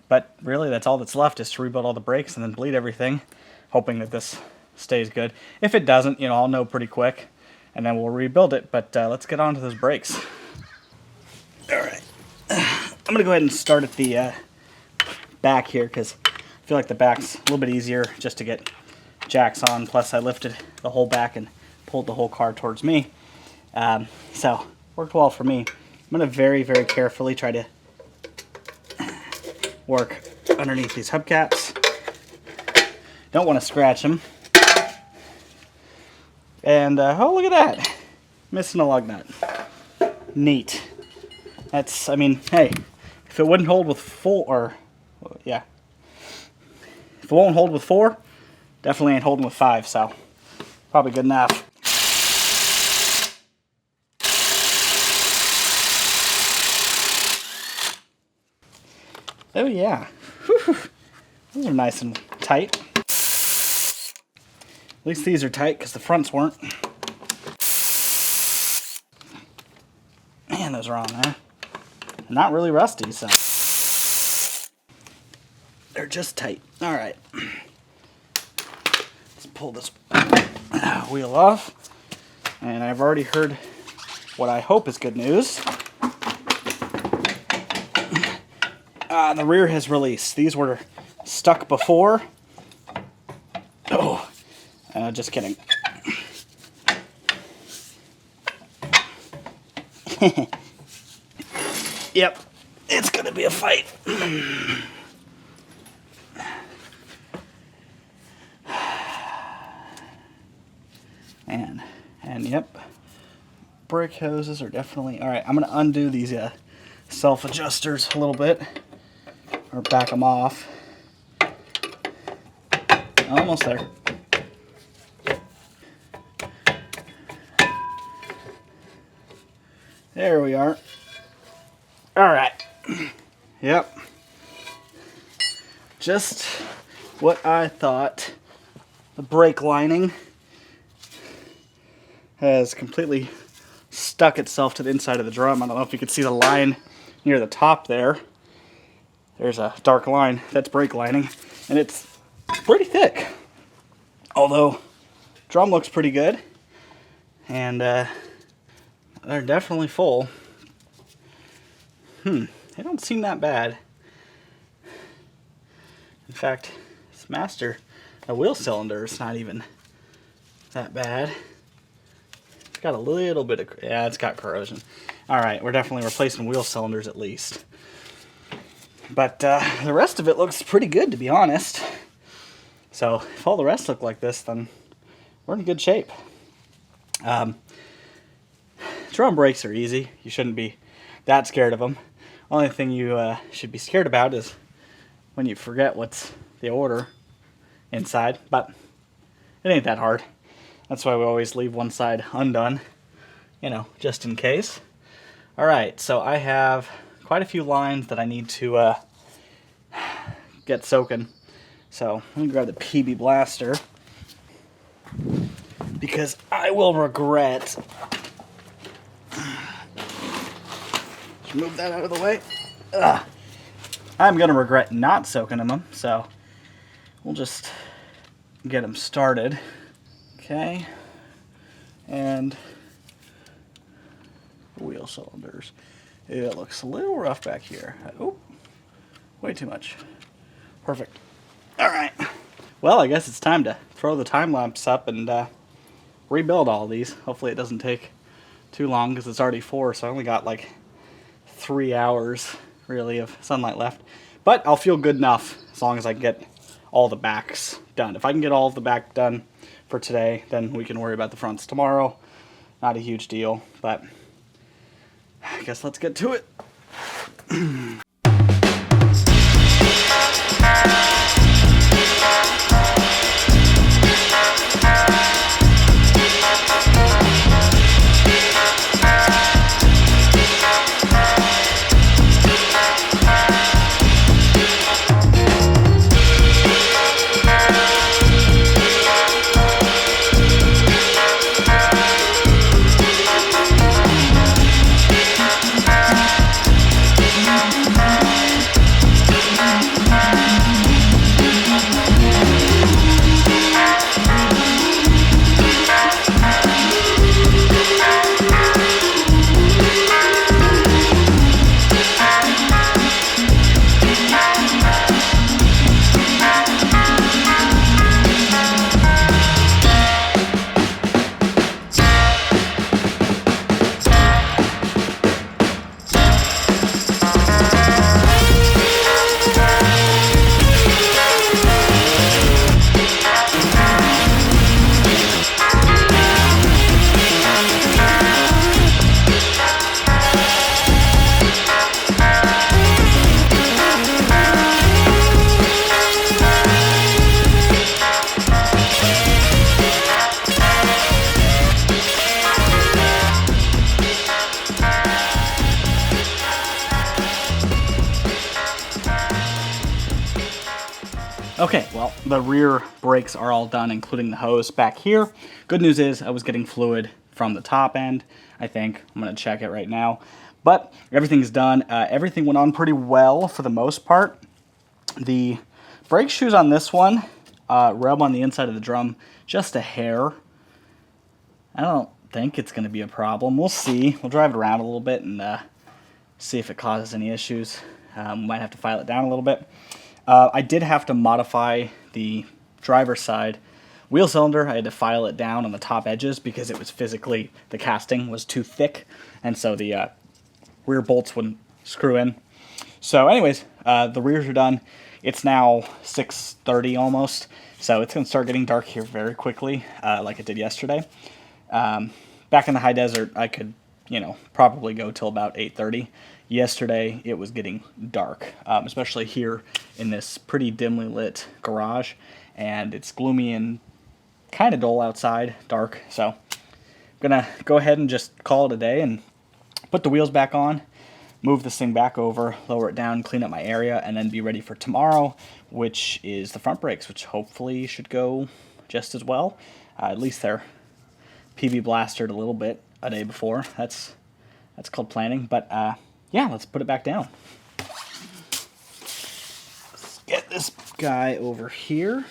But really, that's all that's left, is to rebuild all the brakes and then bleed everything, hoping that this stays good. If it doesn't, you know, I'll know pretty quick, and then we'll rebuild it. But let's get on to those brakes. All right. I'm going to go ahead and start at the back here, because I feel like the back's a little bit easier just to get jacks on. Plus, I lifted the whole back and pulled the whole car towards me. So, worked well for me. I'm going to very, very carefully try to work underneath these hubcaps. Don't want to scratch them. And, oh, look at that. Missing a lug nut. Neat. That's, I mean, hey, if it wouldn't hold with four, yeah. If it won't hold with 4, definitely ain't holding with 5, so probably good enough. Oh yeah, whew. Those are nice and tight. At least these are tight because the fronts weren't. Man, those are on there. Not really rusty, so they're just tight. All right, let's pull this wheel off. And I've already heard what I hope is good news. The rear has released. These were stuck before. Oh, just kidding. Yep, it's gonna be a fight. And yep, brake hoses are definitely all right. I'm gonna undo these self adjusters a little bit, or back them off. Almost there. There we are. All right. Yep. Just what I thought. The brake lining has completely stuck itself to the inside of the drum. I don't know if you can see the line near the top there. There's a dark line. That's brake lining. And it's pretty thick. Although, drum looks pretty good. And they're definitely full. They don't seem that bad. In fact, this master, the wheel cylinder is not even that bad. It's got a little bit of, yeah, it's got corrosion. All right, we're definitely replacing wheel cylinders at least. But the rest of it looks pretty good, to be honest. So if all the rest look like this, then we're in good shape. Drum brakes are easy. You shouldn't be that scared of them. Only thing you should be scared about is when you forget what's the order inside. But it ain't that hard. That's why we always leave one side undone, you know, just in case. All right, so I have quite a few lines that I need to get soaking. So let me grab the PB Blaster, because I will regret. Just move that out of the way. Ugh. I'm going to regret not soaking them, so we'll just get them started. Okay, and wheel cylinders. It looks a little rough back here. Oh, way too much. Perfect. All right. Well, I guess it's time to throw the time lapse up and rebuild all these. Hopefully it doesn't take too long because it's already 4, so I only got like 3 hours really of sunlight left. But I'll feel good enough as long as I get all the backs done. If I can get all of the back done for today, then we can worry about the fronts tomorrow. Not a huge deal, but I guess let's get to it. Okay, well, the rear brakes are all done, including the hose back here. Good news is I was getting fluid from the top end, I think. I'm going to check it right now. But everything's done. Everything went on pretty well for the most part. The brake shoes on this one rub on the inside of the drum just a hair. I don't think it's going to be a problem. We'll see. We'll drive it around a little bit and see if it causes any issues. Might have to file it down a little bit. I did have to modify the driver's side wheel cylinder. I had to file it down on the top edges because it was physically, the casting was too thick, and so the rear bolts wouldn't screw in. So anyways, the rears are done. It's now 6:30 almost, so it's going to start getting dark here very quickly, like it did yesterday. Back in the high desert, I could, probably go till about 8:30. Yesterday, it was getting dark, especially here in this pretty dimly lit garage, and it's gloomy and kind of dull outside, dark, so I'm gonna go ahead and just call it a day and put the wheels back on, move this thing back over, lower it down, clean up my area, and then be ready for tomorrow, which is the front brakes, which hopefully should go just as well. At least they're PB blastered a little bit a day before. That's called planning, but yeah, let's put it back down. Let's get this guy over here.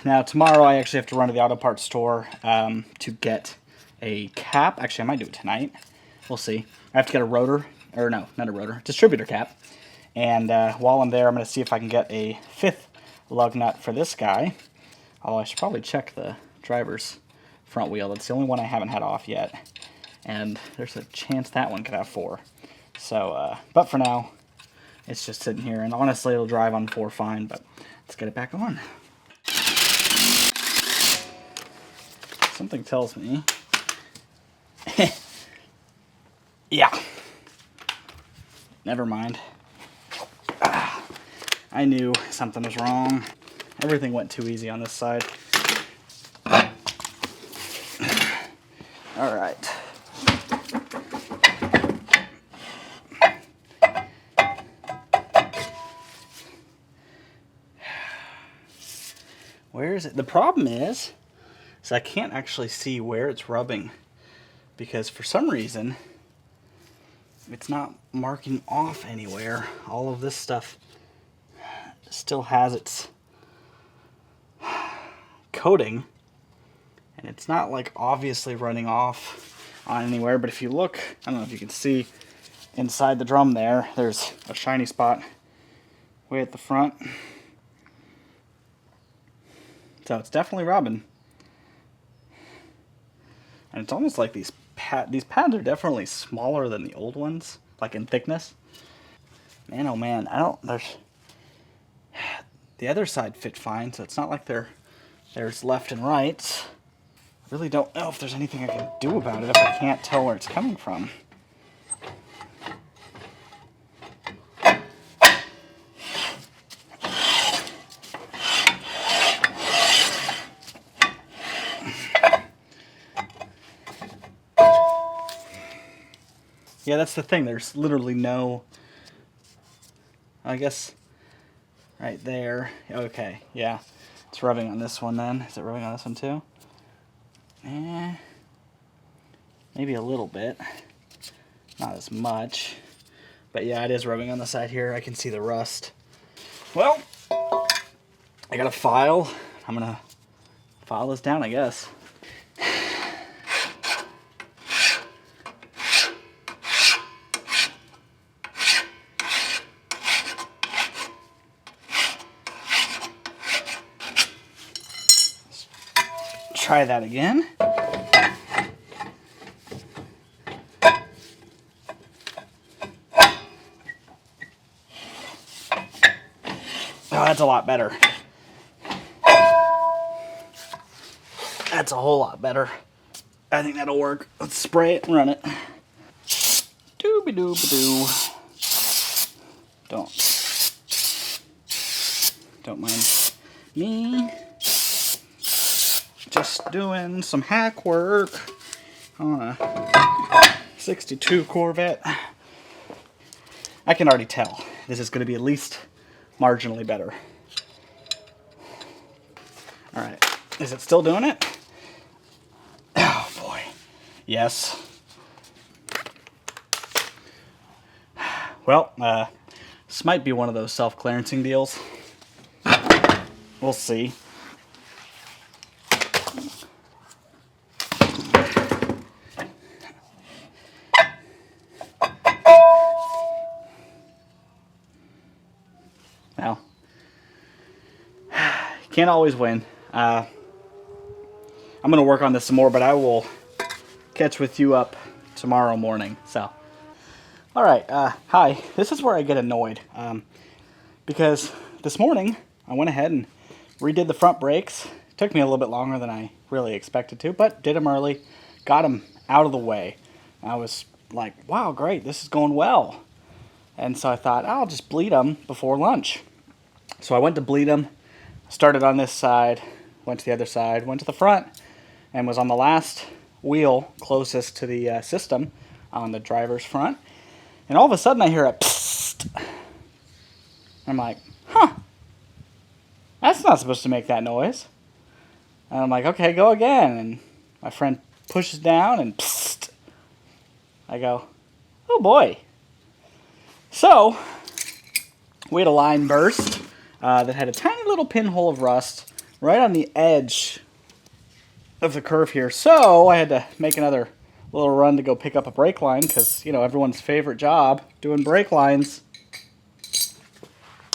Now, tomorrow I actually have to run to the auto parts store to get a cap. Actually, I might do it tonight. We'll see. I have to get a rotor, or no, not a rotor, distributor cap. And while I'm there, I'm going to see if I can get a 5th lug nut for this guy. Although I should probably check the driver's front wheel. That's the only one I haven't had off yet, and there's a chance that one could have 4. So, but for now, it's just sitting here, and honestly, it'll drive on 4 fine, but let's get it back on. Something tells me, yeah, never mind. I knew something was wrong. Everything went too easy on this side. All right. Where is it? The problem is I can't actually see where it's rubbing because for some reason it's not marking off anywhere. All of this stuff still has its coating, and it's not like obviously running off on anywhere, but if you look, I don't know if you can see inside the drum there's a shiny spot way at the front. So it's definitely rubbing. And it's almost like these pads are definitely smaller than the old ones, like in thickness. Man, oh man, the other side fit fine, so it's not like there's left and right. I really don't know if there's anything I can do about it if I can't tell where it's coming from. Yeah, that's the thing. There's literally no... I guess right there. Okay, yeah. It's rubbing on this one then. Is it rubbing on this one too? Maybe a little bit. Not as much. But yeah, it is rubbing on the side here. I can see the rust. Well, I got a file. I'm going to file this down, I guess. Try that again. Oh, that's a lot better. That's a whole lot better. I think that'll work. Let's spray it and run it. Dooby-dooby-doo. Don't mind me. Just doing some hack work on a 62 Corvette. I can already tell this is going to be at least marginally better. Alright, is it still doing it? Oh boy, yes. Well, this might be one of those self-clearancing deals. We'll see. Well, can't always win. I'm going to work on this some more, but I will catch with you up tomorrow morning. So, all right. Hi. This is where I get annoyed because this morning I went ahead and redid the front brakes. It took me a little bit longer than I really expected to, but did them early, got them out of the way. I was like, wow, great, this is going well. And so I thought, I'll just bleed them before lunch. So I went to bleed them, started on this side, went to the other side, went to the front, and was on the last wheel closest to the system on the driver's front. And all of a sudden I hear a psst. I'm like, huh, that's not supposed to make that noise. And I'm like, okay, go again. And my friend pushes down and psst. I go, oh boy. So we had a line burst that had a tiny little pinhole of rust right on the edge of the curve here. So I had to make another little run to go pick up a brake line because, you know, everyone's favorite job, doing brake lines.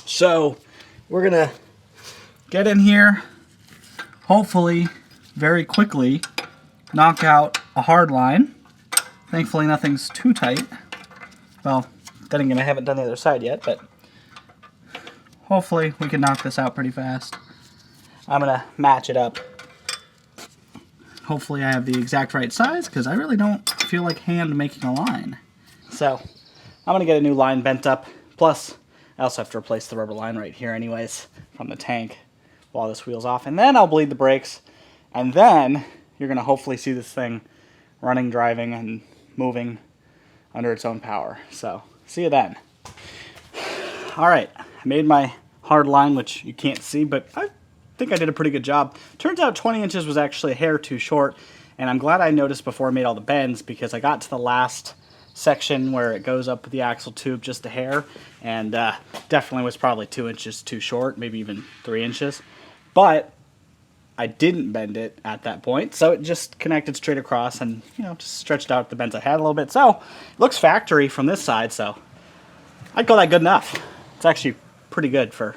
So we're going to get in here, hopefully very quickly knock out a hard line. Thankfully nothing's too tight. Well, then again, I haven't done the other side yet, but hopefully we can knock this out pretty fast. I'm going to match it up. Hopefully I have the exact right size, because I really don't feel like hand making a line. So, I'm going to get a new line bent up. Plus, I also have to replace the rubber line right here anyways, from the tank, while this wheel's off. And then I'll bleed the brakes, and then you're going to hopefully see this thing running, driving, and moving under its own power. So, see you then. Alright, I made my hard line, which you can't see, but I think I did a pretty good job. Turns out 20 inches was actually a hair too short, and I'm glad I noticed before I made all the bends, because I got to the last section where it goes up with the axle tube just a hair, and definitely was probably 2 inches too short, maybe even 3 inches. But I didn't bend it at that point, so it just connected straight across and, you know, just stretched out the bends I had a little bit. So, it looks factory from this side, so I'd call that good enough. It's actually pretty good for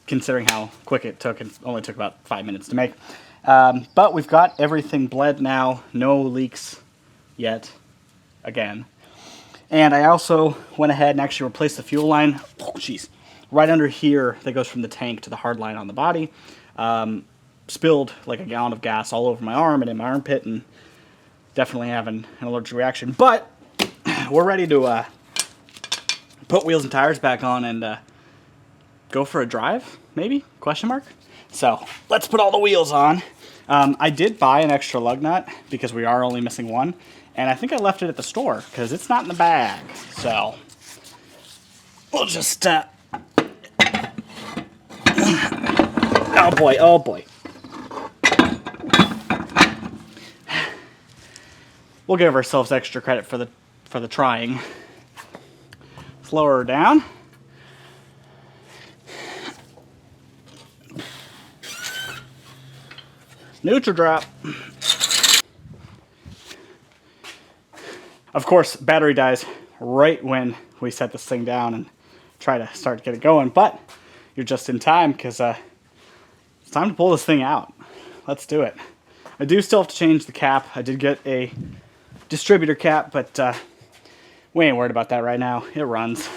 considering how quick it took. It only took about 5 minutes to make. But we've got everything bled now. No leaks yet, again. And I also went ahead and actually replaced the fuel line. Oh, jeez. Right under here that goes from the tank to the hard line on the body. Spilled like a gallon of gas all over my arm and in my armpit, and definitely having an allergic reaction. But we're ready to put wheels and tires back on and go for a drive, maybe? Question mark? So let's put all the wheels on. I did buy an extra lug nut because we are only missing one, and I think I left it at the store because it's not in the bag. So we'll just oh boy, oh boy. We'll give ourselves extra credit for the trying. Let's lower her down. Neutral drop. Of course, battery dies right when we set this thing down and try to start to get it going, but you're just in time because it's time to pull this thing out. Let's do it. I do still have to change the cap. I did get a distributor cap, but we ain't worried about that right now. It runs.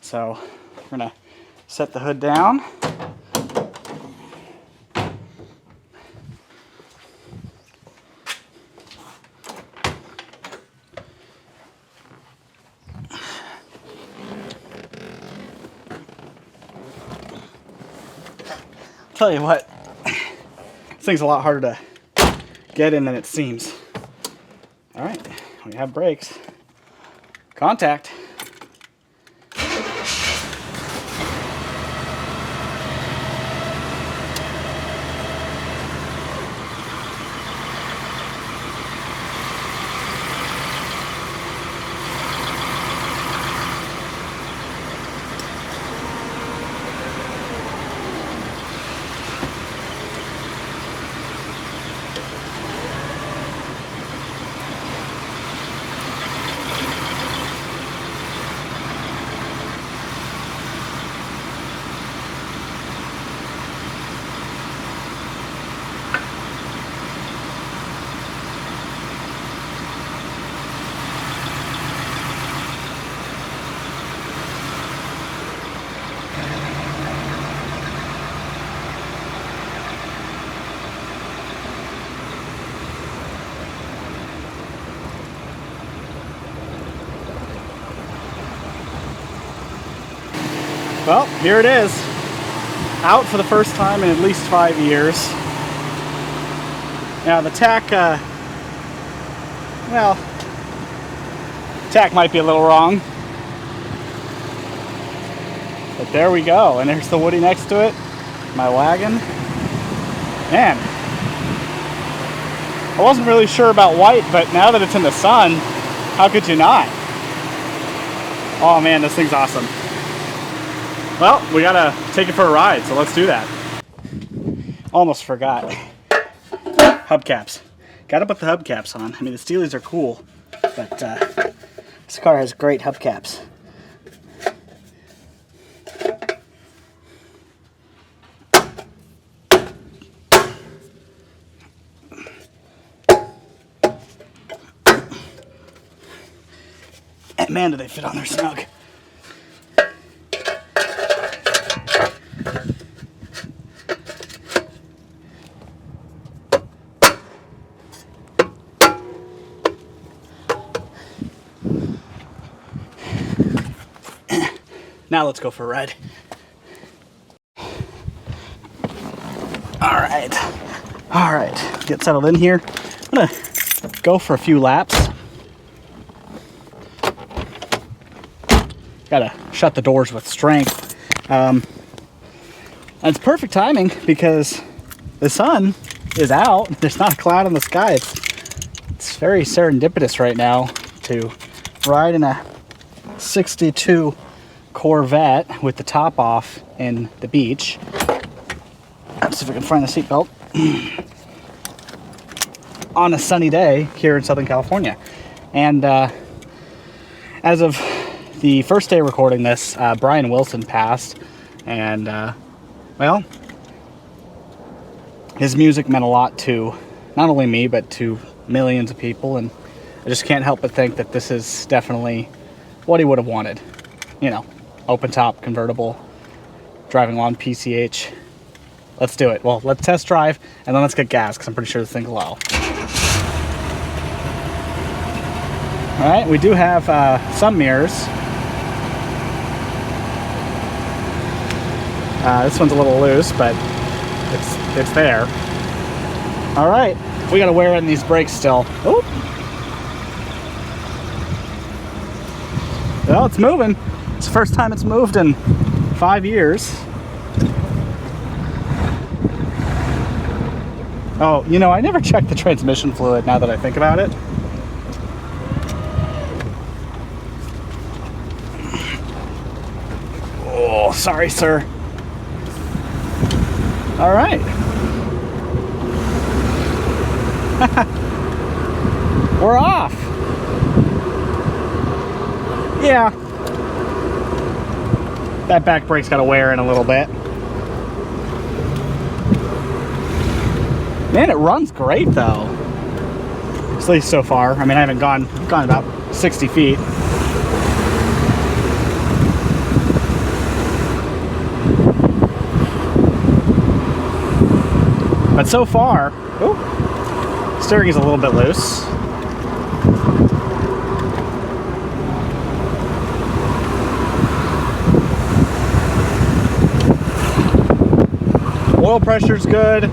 So we're gonna set the hood down. Tell you what, this thing's a lot harder to get in than it seems. All right, we have brakes. Contact. Well, here it is. Out for the first time in at least 5 years. Now the tack, well, tack might be a little wrong. But there we go, and there's the Woody next to it. My wagon. Man, I wasn't really sure about white, but now that it's in the sun, how could you not? Oh man, this thing's awesome. Well, we gotta take it for a ride, so let's do that. Almost forgot. Hubcaps. Gotta put the hubcaps on. I mean, the Steelies are cool, but this car has great hubcaps. And man, do they fit on there snug. Now let's go for a ride. All right, get settled in here. I'm gonna go for a few laps. Gotta shut the doors with strength. And it's perfect timing because the sun is out. There's not a cloud in the sky. It's very serendipitous right now to ride in a 62 Corvette with the top off in the beach. Let's see if I can find the seatbelt. On a sunny day here in Southern California. And as of the first day recording this, Brian Wilson passed, and Well, his music meant a lot to not only me, but to millions of people, and I just can't help but think that this is definitely what he would have wanted. You know, open top, convertible, driving along PCH. Let's do it. Well, let's test drive, and then let's get gas, because I'm pretty sure this thing's low. Alright, we do have some mirrors. This one's a little loose, but it's there. Alright, we gotta wear in these brakes still. Oop. Well, it's moving. It's the first time it's moved in 5 years. Oh, you know, I never checked the transmission fluid now that I think about it. Oh, sorry, sir. All right. We're off. Yeah. That back brake's got to wear in a little bit. Man, it runs great though. At least so far. I mean, I haven't gone about 60 feet. But so far, oh, steering is a little bit loose. Oil pressure's good.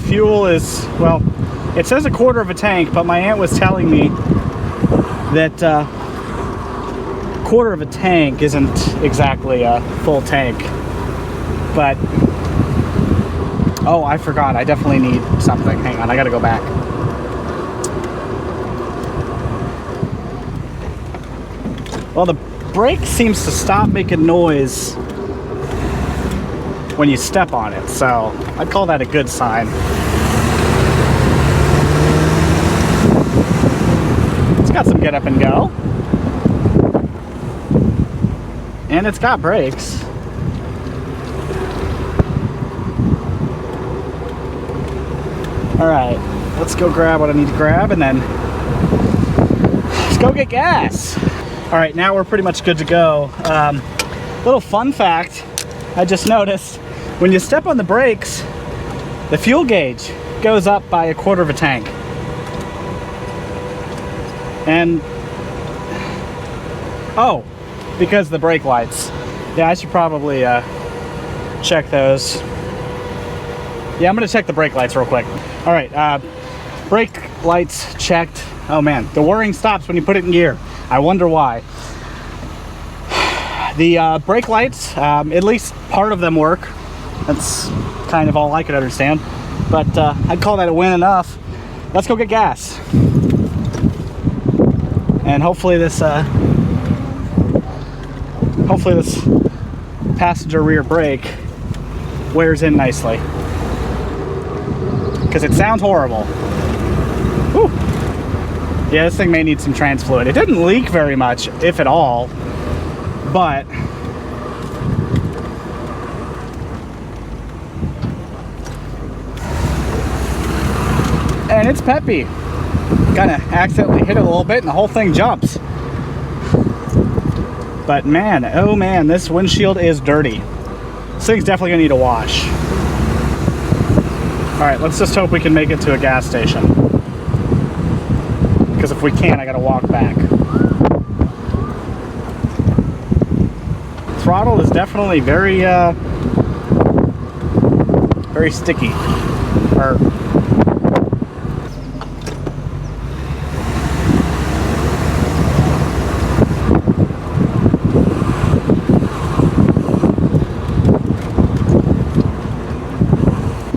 Fuel is, well, it says 1/4 of a tank, but my aunt was telling me that 1/4 of a tank isn't exactly a full tank. But oh, I forgot. I definitely need something. Hang on, I gotta go back. Well, the brake seems to stop making noise when you step on it, so I'd call that a good sign. It's got some get up and go. And it's got brakes. Alright, let's go grab what I need to grab and then let's go get gas. Alright, now we're pretty much good to go. Little fun fact I just noticed, when you step on the brakes, the fuel gauge goes up by 1/4 of a tank. And oh, because of the brake lights. Yeah, I should probably check those. Yeah, I'm gonna check the brake lights real quick. All right, brake lights checked. Oh man, the whirring stops when you put it in gear. I wonder why. The brake lights, at least part of them work. That's kind of all I could understand. But I'd call that a win enough. Let's go get gas. And hopefully this passenger rear brake wears in nicely. Because it sounds horrible. Whew. Yeah, this thing may need some trans fluid. It didn't leak very much, if at all, but and it's peppy. Kind of accidentally hit it a little bit and the whole thing jumps. But man, oh man, this windshield is dirty. This thing's definitely gonna need a wash. All right, let's just hope we can make it to a gas station. Because if we can't, I gotta walk back. Throttle is definitely very, very sticky.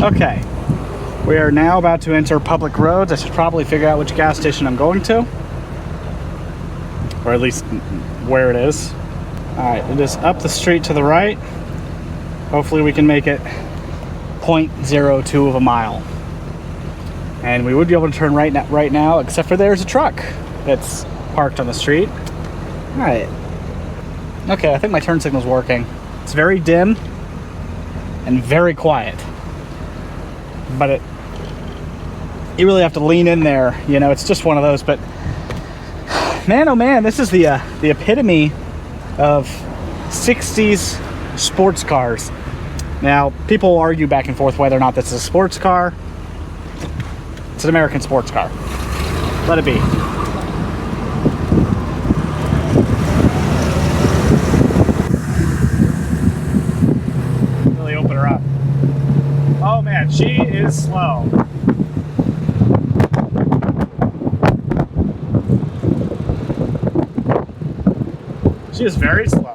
Okay. We are now about to enter public roads. I should probably figure out which gas station I'm going to. Or at least where it is. Alright, it is up the street to the right. Hopefully we can make it 0.02 of a mile. And we would be able to turn right now, except for there's a truck that's parked on the street. Alright. Okay, I think my turn signal's working. It's very dim. and very quiet. But you really have to lean in there, you know, it's just one of those. But man, oh man, this is the epitome of 60s sports cars. Now, people argue back and forth whether or not this is a sports car. It's an American sports car. Let it be. Really open her up. Oh man, she is slow. She is very slow.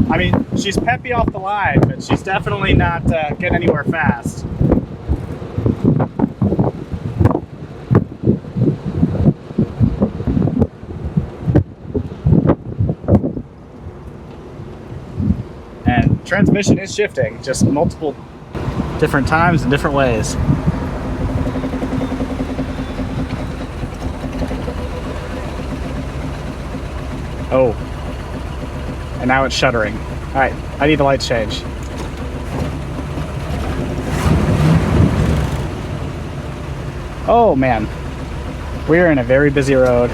I mean, she's peppy off the line, but she's definitely not getting anywhere fast. And transmission is shifting, just multiple different times in different ways. Oh, and now it's shuddering. All right, I need the lights change. Oh man, we're in a very busy road.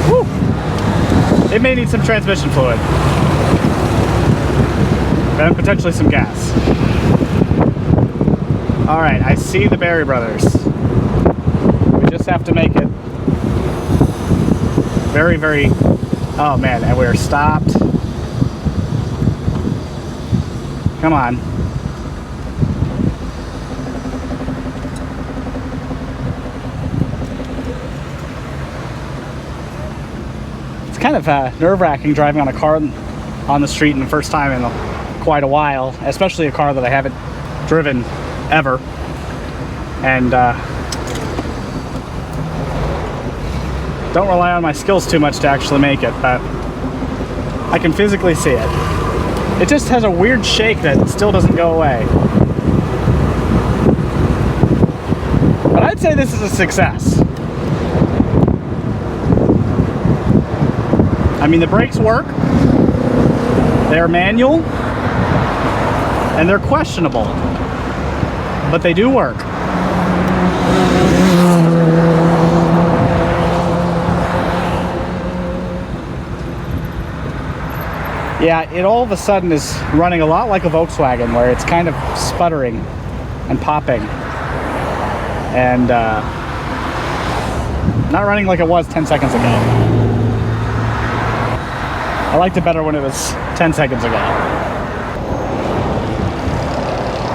Woo! It may need some transmission fluid. And potentially some gas. All right, I see the Berry Brothers. We just have to make it very, very, oh man, and we're stopped. Come on. It's kind of nerve-wracking driving on a car on the street in the first time in quite a while, especially a car that I haven't driven ever. And don't rely on my skills too much to actually make it, but I can physically see it. It just has a weird shake that still doesn't go away. But I'd say this is a success. I mean, the brakes work. They're manual. And they're questionable. But they do work. Yeah, it all of a sudden is running a lot like a Volkswagen, where it's kind of sputtering and popping. And not running like it was 10 seconds ago. I liked it better when it was 10 seconds ago.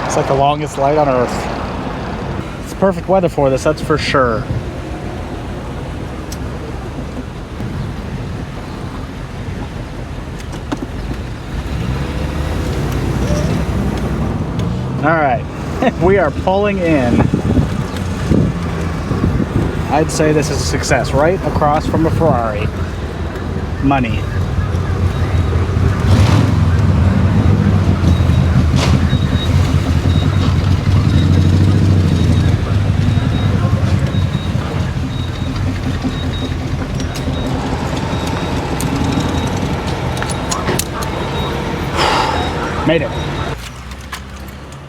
It's like the longest light on Earth. It's perfect weather for this, that's for sure. All right, we are pulling in. I'd say this is a success, right across from a Ferrari. Money. Made it.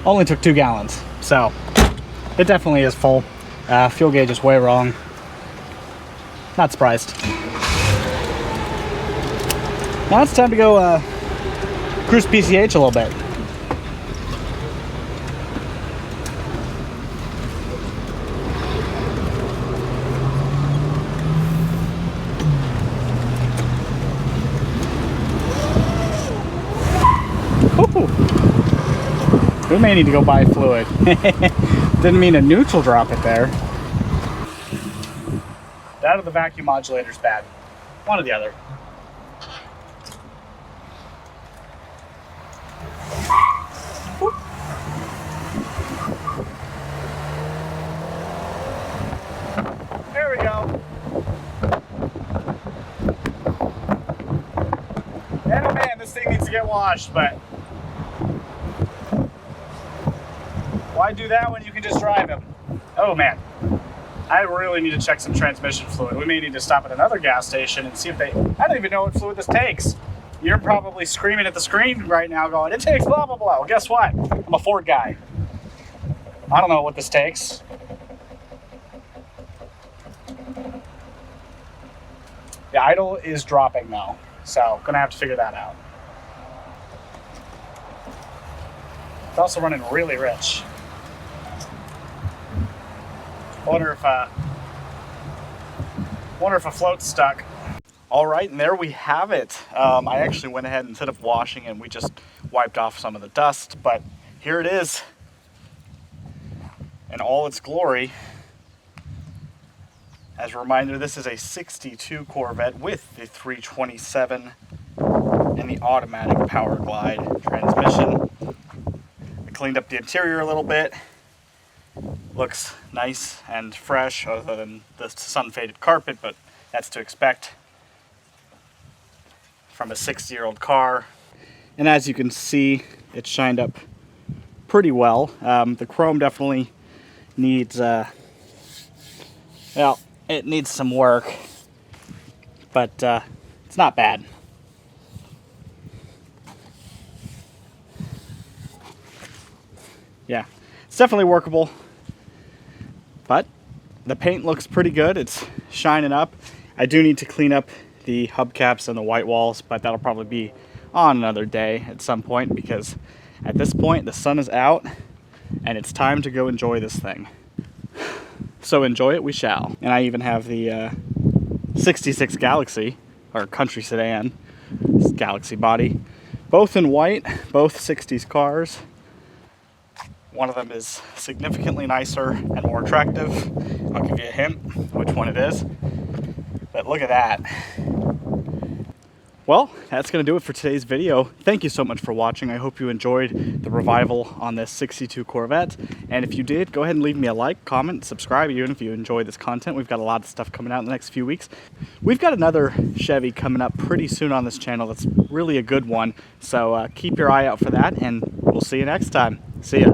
Only took 2 gallons, so it definitely is full. Fuel gauge is way wrong. Not surprised. Now it's time to go cruise PCH a little bit. We may need to go buy fluid. Didn't mean to neutral drop it there. That or the vacuum modulator's bad. One or the other. Whoop. There we go. And oh man, this thing needs to get washed, but why do that when you can just drive him? Oh man, I really need to check some transmission fluid. We may need to stop at another gas station and see if they, I don't even know what fluid this takes. You're probably screaming at the screen right now going, it takes blah, blah, blah. Well, guess what? I'm a Ford guy. I don't know what this takes. The idle is dropping though, so gonna have to figure that out. It's also running really rich. Wonder if a float's stuck. All right, and there we have it. I actually went ahead, instead of washing it, we just wiped off some of the dust, but here it is in all its glory. As a reminder, this is a 62 Corvette with the 327 and the automatic power glide transmission. I cleaned up the interior a little bit. Looks nice and fresh, other than the sun-faded carpet, but that's to expect from a 60-year-old car. And as you can see, it's shined up pretty well. The chrome definitely needs, well, it needs some work, but it's not bad. Yeah, it's definitely workable, but the paint looks pretty good. It's shining up. I do need to clean up the hubcaps and the white walls, but that'll probably be on another day at some point, because at this point the sun is out and it's time to go enjoy this thing. So enjoy it we shall. And I even have the 66 Galaxy, or country sedan, Galaxy body, both in white, both 60s cars. One of them is significantly nicer and more attractive. I'll give you a hint which one it is. But look at that. Well, that's going to do it for today's video. Thank you so much for watching. I hope you enjoyed the revival on this 62 Corvette. And if you did, go ahead and leave me a like, comment, subscribe, even if you enjoy this content. We've got a lot of stuff coming out in the next few weeks. We've got another Chevy coming up pretty soon on this channel that's really a good one. So keep your eye out for that, and we'll see you next time. See ya.